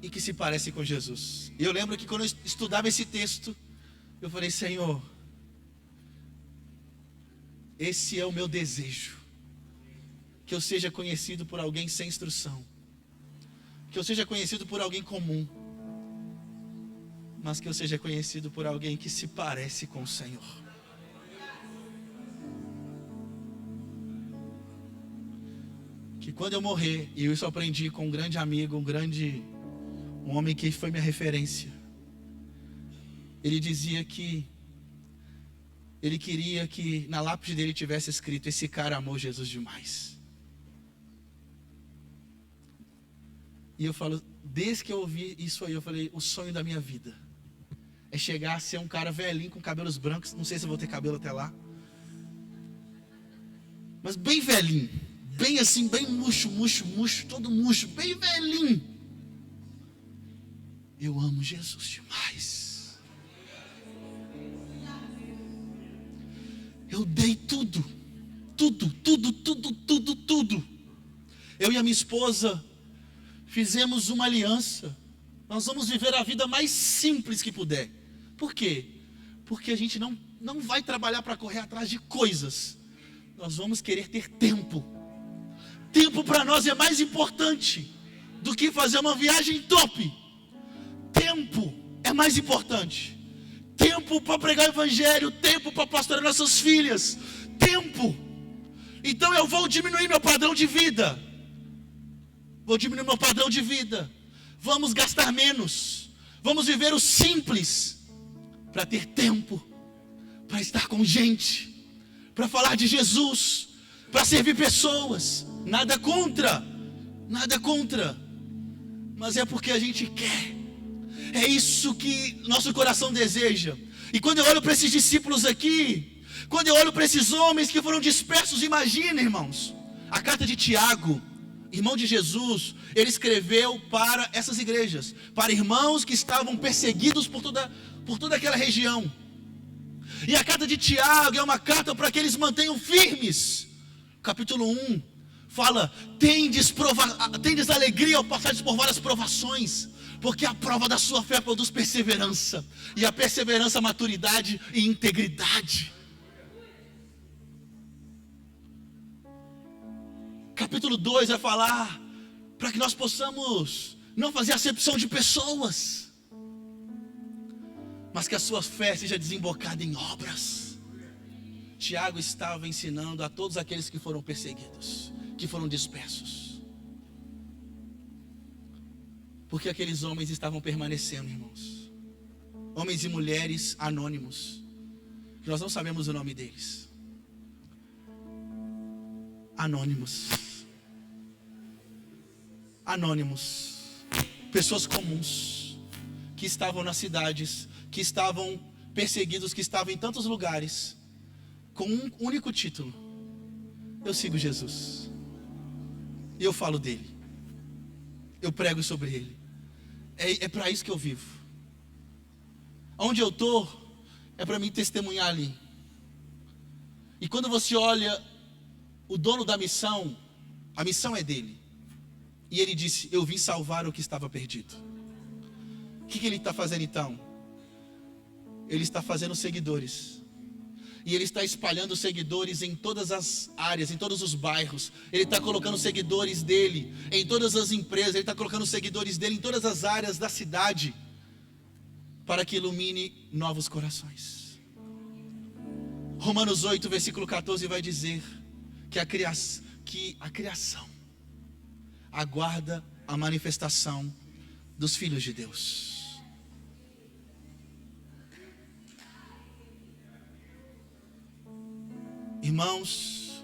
e que se parecem com Jesus. E eu lembro que quando eu estudava esse texto, eu falei: Senhor, esse é o meu desejo, que eu seja conhecido por alguém sem instrução, que eu seja conhecido por alguém comum, mas que eu seja conhecido por alguém que se parece com o Senhor. Que quando eu morrer, e eu isso aprendi com um grande amigo, um homem que foi minha referência, ele dizia que ele queria que na lápide dele tivesse escrito: esse cara amou Jesus demais. E eu falo, desde que eu ouvi isso aí, eu falei: o sonho da minha vida é chegar a ser um cara velhinho com cabelos brancos. Não sei se eu vou ter cabelo até lá, mas bem velhinho, bem assim, bem murcho, todo murcho, bem velhinho. Eu amo Jesus demais. Eu dei tudo. Eu e a minha esposa fizemos uma aliança. Nós vamos viver a vida mais simples que puder. Por quê? Porque a gente não vai trabalhar para correr atrás de coisas. Nós vamos querer ter tempo. Tempo para nós é mais importante do que fazer uma viagem top. Tempo é mais importante. Tempo para pregar o evangelho, tempo para pastorear nossas filhas, tempo. Então eu vou diminuir meu padrão de vida. Vamos gastar menos. Vamos viver o simples, para ter tempo, para estar com gente, para falar de Jesus, para servir pessoas. Nada contra, mas é porque a gente quer. É isso que nosso coração deseja. E quando eu olho para esses discípulos aqui, quando eu olho para esses homens que foram dispersos, imagina, irmãos, a carta de Tiago, irmão de Jesus, ele escreveu para essas igrejas, para irmãos que estavam perseguidos por toda aquela região. E a carta de Tiago é uma carta para que eles mantenham firmes. Capítulo 1 fala: tendes alegria ao passardes por várias provações, porque a prova da sua fé produz perseverança, e a perseverança, maturidade e integridade. capítulo 2 vai falar para que nós possamos não fazer acepção de pessoas, mas que a sua fé seja desembocada em obras. Tiago estava ensinando a todos aqueles que foram perseguidos, que foram dispersos, porque aqueles homens estavam permanecendo, irmãos, homens e mulheres anônimos, que nós não sabemos o nome deles, anônimos, pessoas comuns, que estavam nas cidades, que estavam perseguidos, que estavam em tantos lugares, com um único título: eu sigo Jesus, e eu falo dele, eu prego sobre ele. É para isso que eu vivo. Onde eu estou, é para mim testemunhar ali. E quando você olha o dono da missão, a missão é dele, e ele disse: eu vim salvar o que estava perdido. O que ele está fazendo então? Ele está fazendo seguidores, e ele está espalhando seguidores em todas as áreas, em todos os bairros. Ele está colocando seguidores dele em todas as empresas, ele está colocando seguidores dele em todas as áreas da cidade, para que ilumine novos corações. Romanos 8, versículo 14 vai dizer que a criação aguarda a manifestação dos filhos de Deus. Irmãos,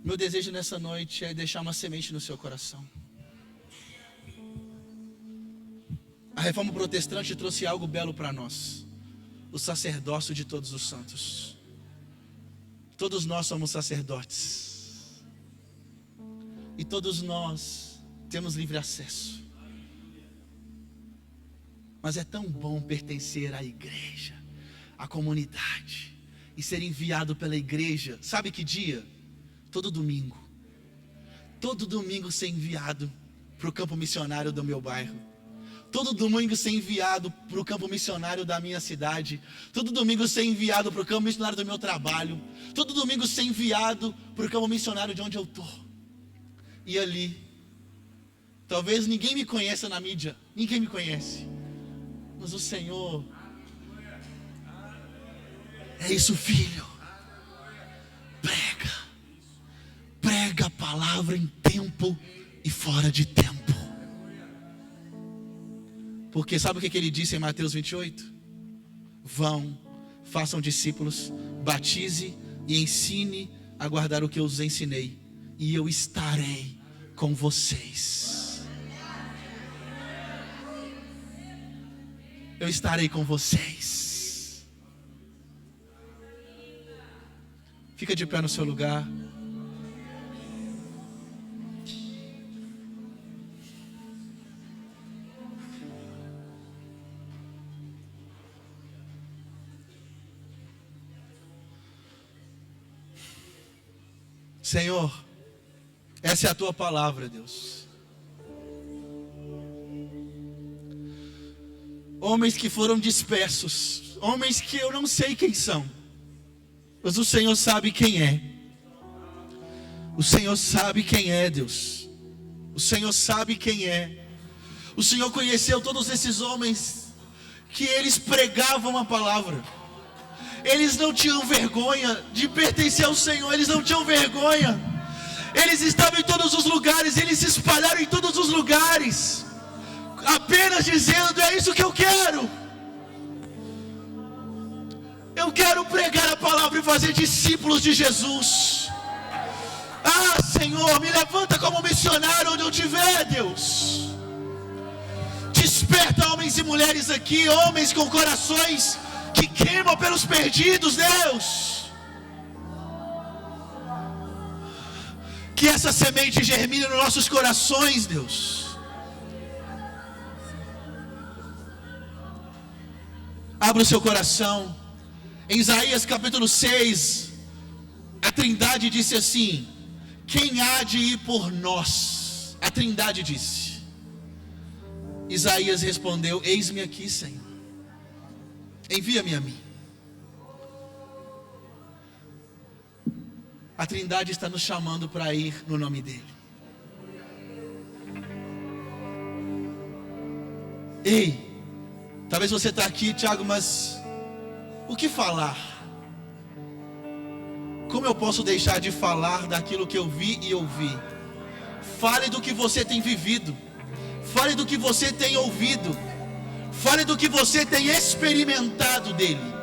meu desejo nessa noite é deixar uma semente no seu coração. A reforma protestante trouxe algo belo para nós: o sacerdócio de todos os santos. Todos nós somos sacerdotes, e todos nós temos livre acesso. Mas é tão bom pertencer à igreja, à comunidade, e ser enviado pela igreja. Sabe que dia? Todo domingo. Todo domingo ser enviado para o campo missionário do meu bairro. Todo domingo ser enviado para o campo missionário da minha cidade. Todo domingo ser enviado para o campo missionário do meu trabalho. Todo domingo ser enviado para o campo missionário de onde eu estou. E ali, talvez ninguém me conheça na mídia, ninguém me conhece, mas o Senhor: é isso, filho, prega a palavra em tempo e fora de tempo. Porque sabe o que ele disse em Mateus 28? Vão, façam discípulos, batize e ensine a guardar o que eu os ensinei, e eu estarei com vocês. Eu estarei com vocês. Fica de pé no seu lugar. Senhor, essa é a tua palavra, Deus. Homens que foram dispersos, homens que eu não sei quem são, mas o Senhor sabe quem é. O Senhor sabe quem é, Deus. O Senhor sabe quem é. O Senhor conheceu todos esses homens que eles pregavam a palavra. Eles não tinham vergonha de pertencer ao Senhor, eles não tinham vergonha. Eles estavam em todos os lugares, eles se espalharam em todos os lugares, apenas dizendo: é isso que eu quero. Eu quero pregar a palavra e fazer discípulos de Jesus. Ah, Senhor, me levanta como missionário onde eu estiver, Deus. Desperta homens e mulheres aqui, homens com corações que queimam pelos perdidos, Deus. Que essa semente germine nos nossos corações, Deus. Abra o seu coração. Em Isaías capítulo 6, a Trindade disse assim: quem há de ir por nós? A Trindade disse. Isaías respondeu: eis-me aqui, Senhor, envia-me a mim. A Trindade está nos chamando para ir no nome dele. Ei, talvez você está aqui, Tiago, mas o que falar? Como eu posso deixar de falar daquilo que eu vi e ouvi? Fale do que você tem vivido. Fale do que você tem ouvido. Fale do que você tem experimentado dele.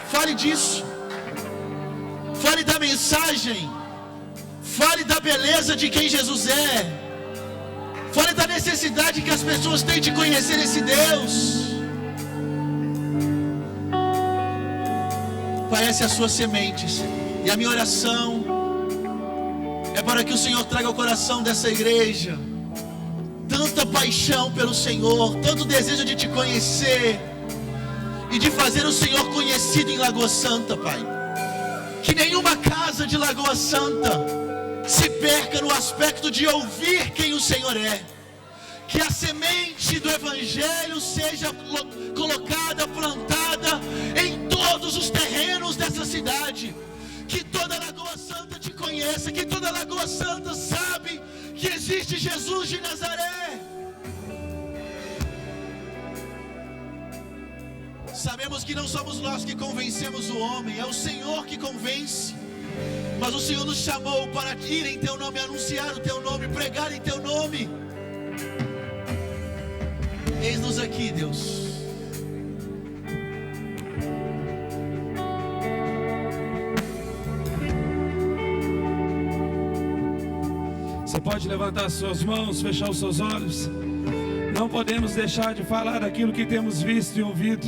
Fale disso. Fale da mensagem. Fale da beleza de quem Jesus é. Fale da necessidade que as pessoas têm de conhecer esse Deus. Parece as suas sementes. E a minha oração é para que o Senhor traga ao coração dessa igreja tanta paixão pelo Senhor, tanto desejo de te conhecer e de fazer o Senhor conhecido em Lagoa Santa, Pai. Que nenhuma casa de Lagoa Santa se perca no aspecto de ouvir quem o Senhor é. Que a semente do Evangelho seja colocada, plantada em todos os terrenos dessa cidade. Que toda Lagoa Santa te conheça, que toda Lagoa Santa sabe que existe Jesus de Nazaré. Sabemos que não somos nós que convencemos o homem, é o Senhor que convence. Mas o Senhor nos chamou para ir em teu nome, anunciar o teu nome, pregar em teu nome. Eis-nos aqui, Deus. Você pode levantar suas mãos, fechar os seus olhos. Não podemos deixar de falar daquilo que temos visto e ouvido.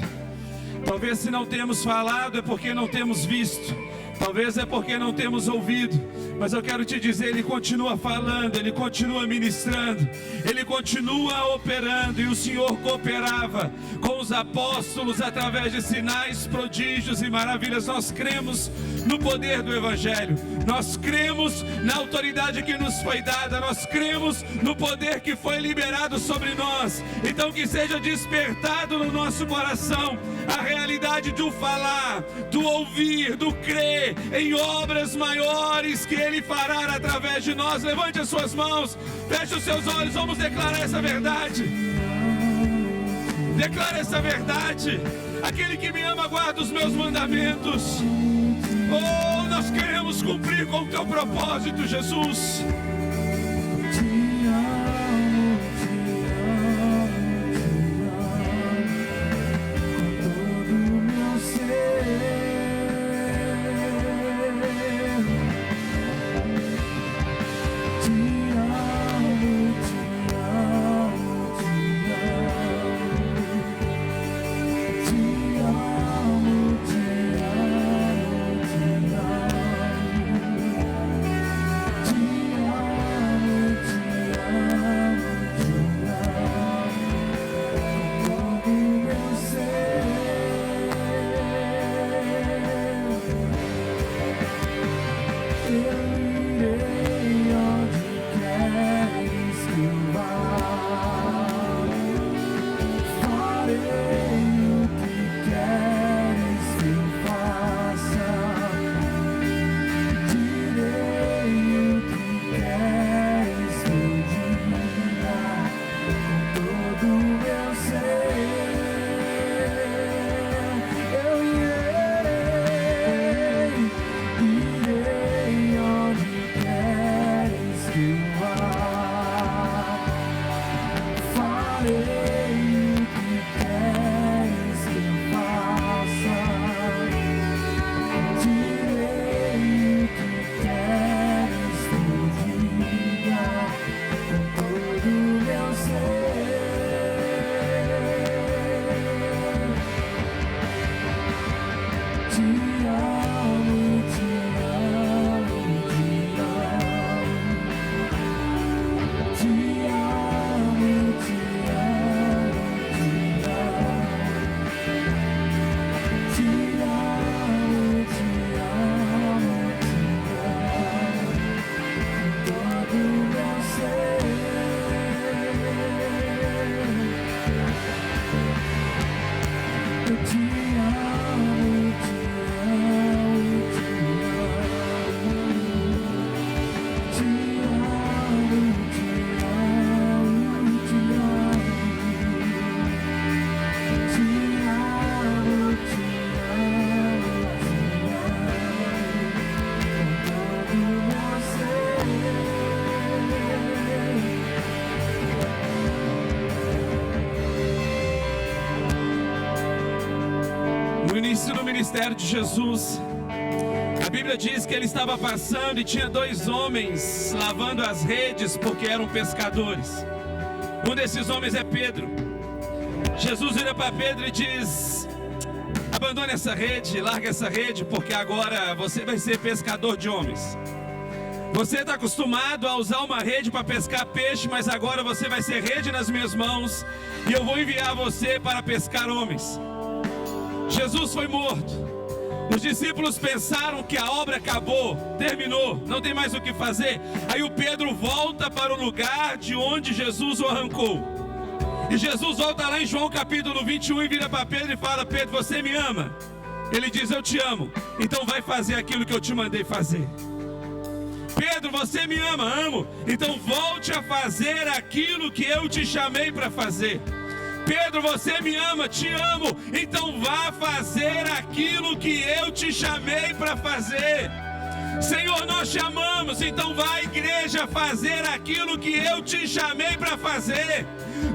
Talvez se não temos falado é porque não temos visto. Talvez é porque não temos ouvido. Mas eu quero te dizer, Ele continua falando, Ele continua ministrando, Ele continua operando. E o Senhor cooperava com os apóstolos através de sinais, prodígios e maravilhas. Nós cremos no poder do Evangelho. Nós cremos na autoridade que nos foi dada. Nós cremos no poder que foi liberado sobre nós. Então que seja despertado no nosso coração a realidade do falar, do ouvir, do crer em obras maiores que Ele fará através de nós. Levante as suas mãos, feche os seus olhos, vamos declarar essa verdade. Declara essa verdade. Aquele que me ama guarda os meus mandamentos. Oh, nós queremos cumprir com o teu propósito, Jesus. Te amo, te amo. ministério de Jesus. A Bíblia diz que ele estava passando e tinha 2 homens lavando as redes porque eram pescadores. Um desses homens é Pedro. Jesus vira para Pedro e diz: abandone essa rede, larga essa rede, porque agora você vai ser pescador de homens. Você está acostumado a usar uma rede para pescar peixe, mas agora você vai ser rede nas minhas mãos e eu vou enviar você para pescar homens. Jesus foi morto. Os discípulos pensaram que a obra acabou, terminou, não tem mais o que fazer. Aí o Pedro volta para o lugar de onde Jesus o arrancou. E Jesus volta lá em João capítulo 21 e vira para Pedro e fala: Pedro, você me ama? Ele diz: eu te amo, então vai fazer aquilo que eu te mandei fazer. Pedro, você me ama? Amo. Então volte a fazer aquilo que eu te chamei para fazer. Pedro, você me ama? Te amo. Então vá fazer aquilo que eu te chamei para fazer. Senhor, nós te amamos, então vai, igreja, fazer aquilo que eu te chamei para fazer.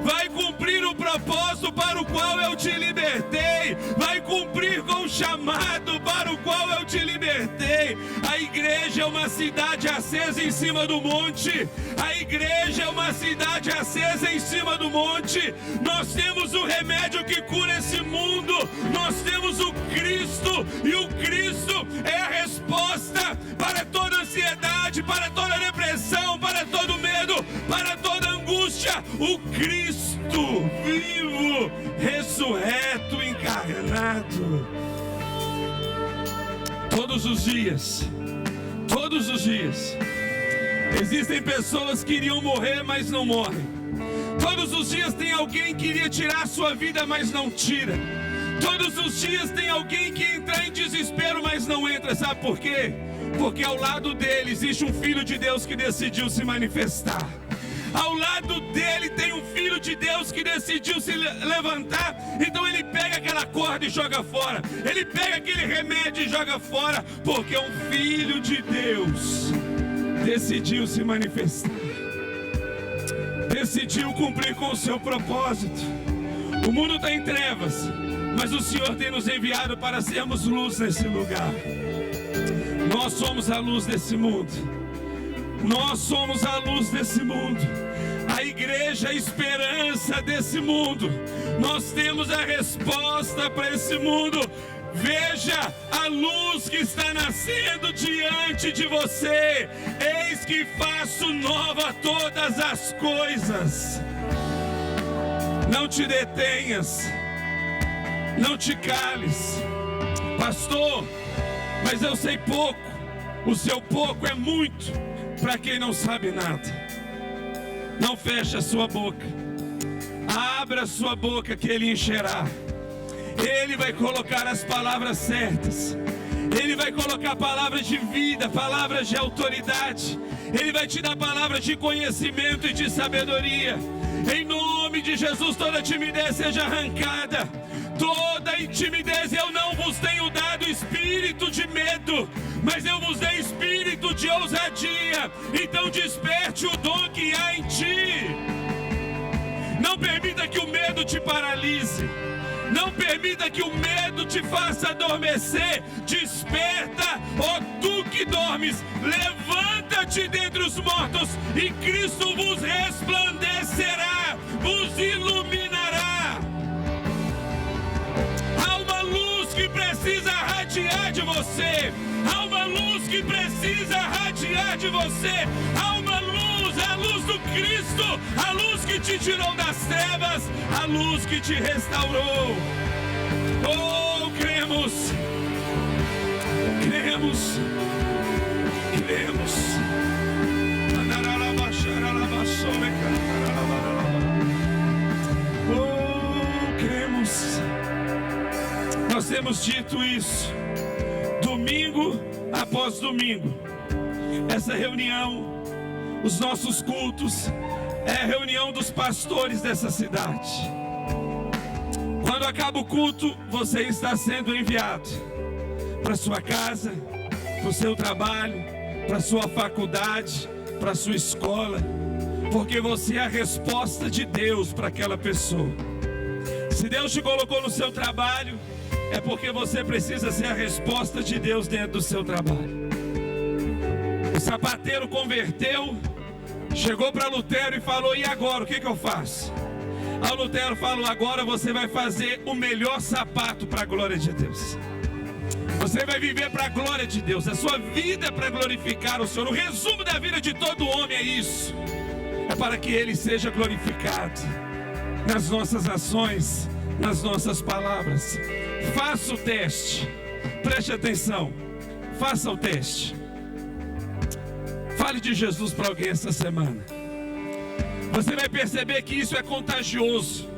Vai cumprir o propósito para o qual eu te libertei. Vai cumprir com o chamado para o qual eu te libertei. A igreja é uma cidade acesa em cima do monte. A igreja é uma cidade acesa em cima do monte. Nós temos o remédio que cura esse mundo. Nós temos o Cristo. E o Cristo é a resposta para toda ansiedade, para toda depressão, para todo medo, para toda angústia. O Cristo vivo, ressurreto, encarnado. Todos os dias, existem pessoas que iriam morrer, mas não morrem. Todos os dias tem alguém que iria tirar a sua vida, mas não tira. Todos os dias tem alguém que entra em desespero, mas não entra. Sabe por quê? Porque ao lado dele existe um Filho de Deus que decidiu se manifestar. Ao lado dele tem um Filho de Deus que decidiu se levantar. Então ele pega aquela corda e joga fora. Ele pega aquele remédio e joga fora. Porque um Filho de Deus decidiu se manifestar. Decidiu cumprir com o seu propósito. O mundo está em trevas, mas o Senhor tem nos enviado para sermos luz nesse lugar. Nós somos a luz desse mundo. Nós somos a luz desse mundo. A igreja é a esperança desse mundo. Nós temos a resposta para esse mundo. Veja a luz que está nascendo diante de você. Eis que faço nova todas as coisas. Não te detenhas. Não te cales. Pastor, mas eu sei pouco. O seu pouco é muito para quem não sabe nada. Não feche a sua boca. Abra a sua boca que Ele encherá. Ele vai colocar as palavras certas. Ele vai colocar palavras de vida, palavras de autoridade. Ele vai te dar palavras de conhecimento e de sabedoria. Em nome de Jesus, toda timidez seja arrancada. Toda intimidez. Eu não vos tenho dado espírito de medo, mas eu vos dei espírito de ousadia. Então desperte o dom que há em ti. Não permita que o medo te paralise. Não permita que o medo te faça adormecer. Desperta, ó tu que dormes. Levanta-te dentre os mortos e Cristo vos resplandecerá, vos iluminará. Há uma luz que precisa radiar de você. Há uma luz que precisa radiar de você. Há uma luz, a luz do Cristo. A luz que te tirou das trevas. A luz que te restaurou. Oh, cremos. Cremos. Cremos. Oh, cremos. Nós temos dito isso domingo após domingo. Essa reunião, os nossos cultos, é a reunião dos pastores dessa cidade. Quando acaba o culto, você está sendo enviado para sua casa, para o seu trabalho, para sua faculdade, para sua escola, porque você é a resposta de Deus para aquela pessoa. Se Deus te colocou no seu trabalho, é porque você precisa ser a resposta de Deus dentro do seu trabalho. O sapateiro converteu, chegou para Lutero e falou: e agora, o que eu faço? Aí o Lutero falou: agora você vai fazer o melhor sapato para a glória de Deus. Você vai viver para a glória de Deus. A sua vida é para glorificar o Senhor. O resumo da vida de todo homem é isso. É para que Ele seja glorificado nas nossas ações, nas nossas palavras. Faça o teste. Preste atenção. Faça o teste. Fale de Jesus para alguém essa semana. Você vai perceber que isso é contagioso.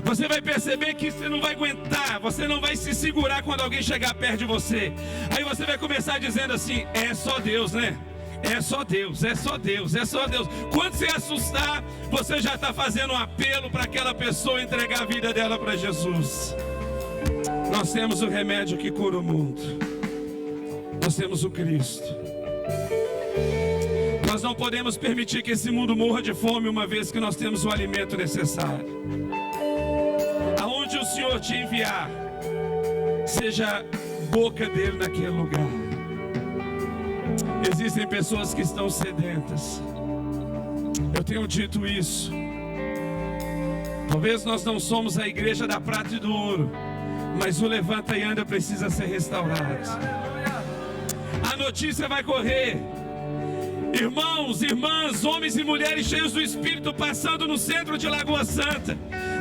Você vai perceber que você não vai aguentar, você não vai se segurar quando alguém chegar perto de você. Aí você vai começar dizendo assim: é só Deus, né? É só Deus, é só Deus, é só Deus. Quando você assustar, você já está fazendo um apelo para aquela pessoa entregar a vida dela para Jesus. Nós temos o remédio que cura o mundo. Nós temos o Cristo. Nós não podemos permitir que esse mundo morra de fome, uma vez que nós temos o alimento necessário. Aonde o Senhor te enviar, seja boca dele naquele lugar. Existem pessoas que estão sedentas. Eu tenho dito isso. Talvez nós não somos a igreja da prata e do ouro, mas o levanta e anda precisa ser restaurado. A notícia vai correr. Irmãos, irmãs, homens e mulheres cheios do Espírito passando no centro de Lagoa Santa.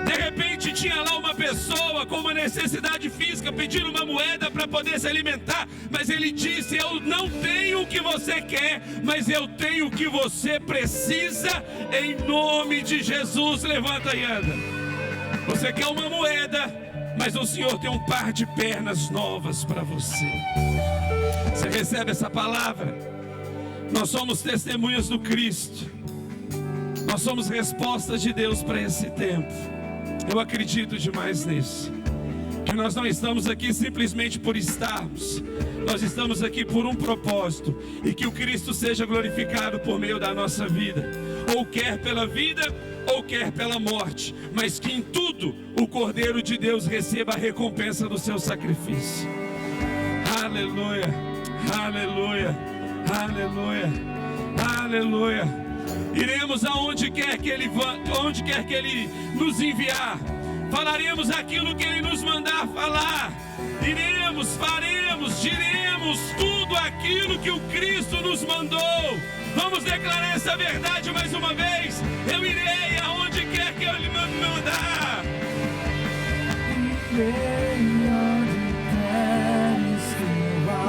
De repente tinha lá uma pessoa com uma necessidade física pedindo uma moeda para poder se alimentar. Mas ele disse: eu não tenho o que você quer, mas eu tenho o que você precisa. Em nome de Jesus, levanta e anda. Você quer uma moeda, mas o Senhor tem um par de pernas novas para você. Você recebe essa palavra? Nós somos testemunhas do Cristo. Nós somos respostas de Deus para esse tempo. Eu acredito demais nisso. Que nós não estamos aqui simplesmente por estarmos. Nós estamos aqui por um propósito. E que o Cristo seja glorificado por meio da nossa vida. Ou quer pela vida, ou quer pela morte. Mas que em tudo o Cordeiro de Deus receba a recompensa do seu sacrifício. Aleluia, aleluia. Aleluia, aleluia. Iremos aonde quer que Ele onde quer que Ele nos enviar. Falaremos aquilo que Ele nos mandar falar. Iremos, faremos, diremos tudo aquilo que o Cristo nos mandou. Vamos declarar essa verdade mais uma vez. Eu irei aonde quer que Ele me mandar.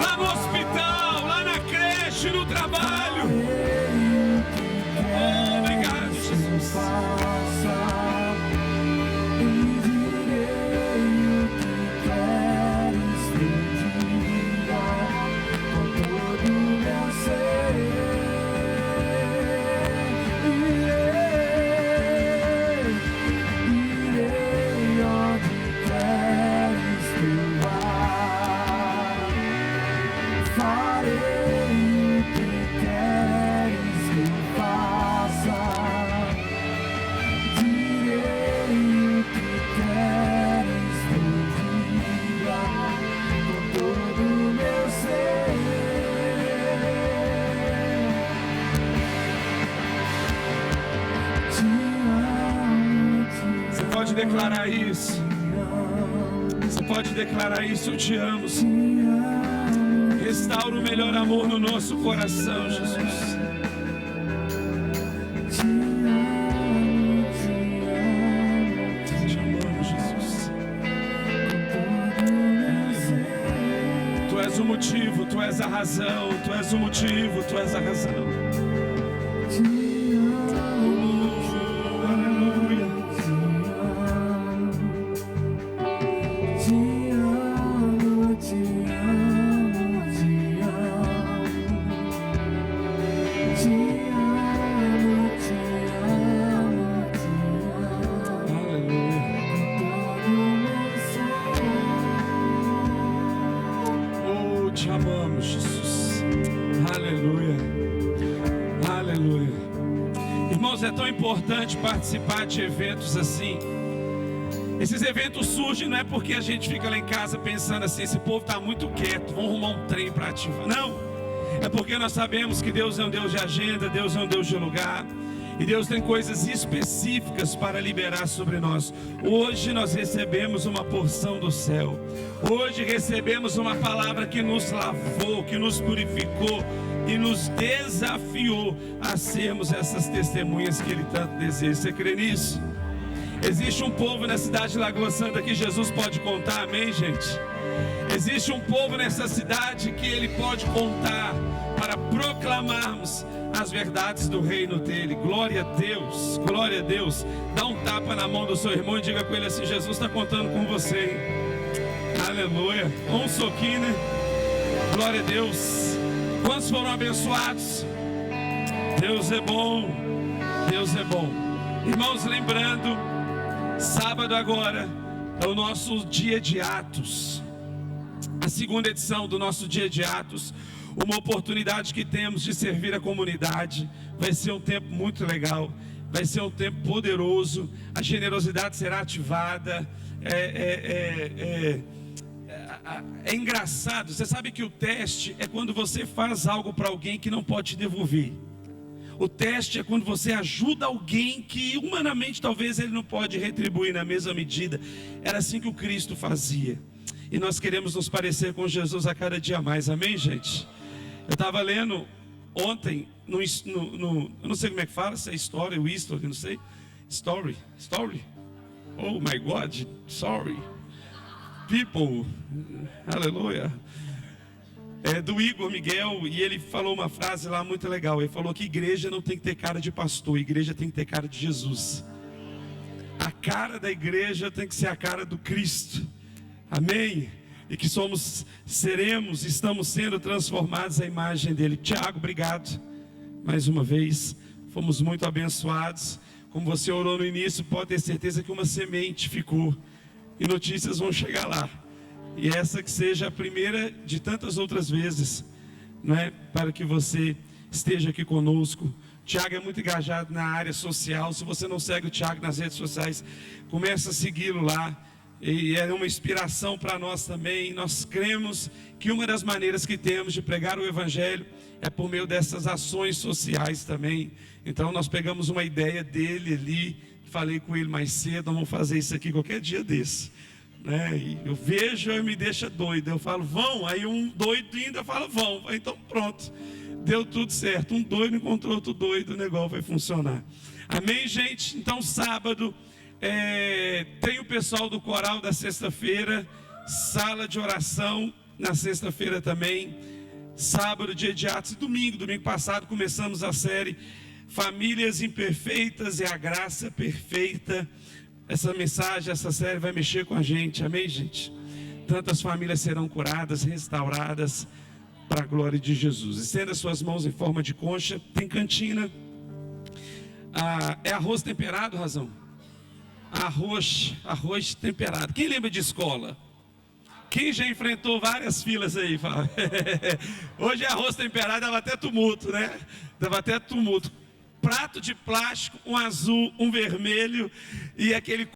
Lá no hospital, lá na creche, no trabalho. Oh, obrigado, Jesus. Declarar isso. Você pode declarar isso: eu te amo, Senhor. Restaura o melhor amor no nosso coração, Jesus. Te amamos, Jesus. Tu és o motivo, tu és a razão, tu és o motivo, tu és a razão. Participar de eventos assim, Esses eventos surgem não é porque a gente fica lá em casa pensando assim, esse povo está muito quieto, vamos arrumar um trem para ativar. Não, é porque nós sabemos que Deus é um Deus de agenda, Deus é um Deus de lugar. E Deus tem coisas específicas para liberar sobre nós. Hoje nós recebemos uma porção do céu. Hoje recebemos uma palavra que nos lavou, que nos purificou e nos desafiou a sermos essas testemunhas que Ele tanto deseja. Você crê nisso? Existe um povo na cidade de Lagoa Santa que Jesus pode contar, amém, gente? Existe um povo nessa cidade que Ele pode contar para proclamarmos as verdades do reino dele. Glória a Deus, glória a Deus. Dá um tapa na mão do seu irmão e diga com ele assim: Jesus está contando com você, hein? Aleluia. Um soquinho, né? Glória a Deus. Quantos foram abençoados? Deus é bom, Deus é bom. Irmãos, lembrando, sábado agora é o nosso dia de Atos, a segunda edição do nosso dia de Atos. Uma oportunidade que temos de servir a comunidade. Vai ser um tempo muito legal, vai ser um tempo poderoso. A generosidade será ativada. É engraçado, você sabe que o teste é quando você faz algo para alguém que não pode te devolver. O teste é quando você ajuda alguém que humanamente talvez ele não pode retribuir na mesma medida. Era assim que o Cristo fazia. E nós queremos nos parecer com Jesus a cada dia mais, amém, gente? Eu estava lendo ontem, eu não sei como é que fala, se é story ou history, não sei. Story, oh my God, sorry. People, aleluia. É do Igor Miguel, e ele falou uma frase lá muito legal. Ele falou que igreja não tem que ter cara de pastor, igreja tem que ter cara de Jesus. A cara da igreja tem que ser a cara do Cristo, amém? E que estamos sendo transformados à imagem dele. Tiago, obrigado mais uma vez, fomos muito abençoados. Como você orou no início, pode ter certeza que uma semente ficou, e notícias vão chegar lá, e essa que seja a primeira de tantas outras vezes, não é? Para que você esteja aqui conosco. Tiago é muito engajado na área social. Se você não segue o Tiago nas redes sociais, começa a segui-lo lá. E é uma inspiração para nós também. Nós cremos que uma das maneiras que temos de pregar o Evangelho é por meio dessas ações sociais também. Então nós pegamos uma ideia dele ali, falei com ele mais cedo, vamos fazer isso aqui qualquer dia desse, né? E eu vejo e me deixa doido. Eu falo, vão, aí um doido ainda fala, vão. Então pronto, deu tudo certo. Um doido encontrou outro doido, o negócio vai funcionar. Amém, gente? Então sábado tem o pessoal do coral da sexta-feira, sala de oração na sexta-feira também, sábado, dia de Atos, e domingo passado começamos a série Famílias Imperfeitas e a Graça Perfeita. Essa mensagem, essa série vai mexer com a gente, amém, gente? Tantas famílias serão curadas, restauradas, para a glória de Jesus. Estenda suas mãos em forma de concha. Tem cantina. É arroz temperado, Razão? Arroz temperado. Quem lembra de escola? Quem já enfrentou várias filas aí? Fala. Hoje é arroz temperado, dava até tumulto, né? Dava até tumulto. Prato de plástico, um azul, um vermelho e aquele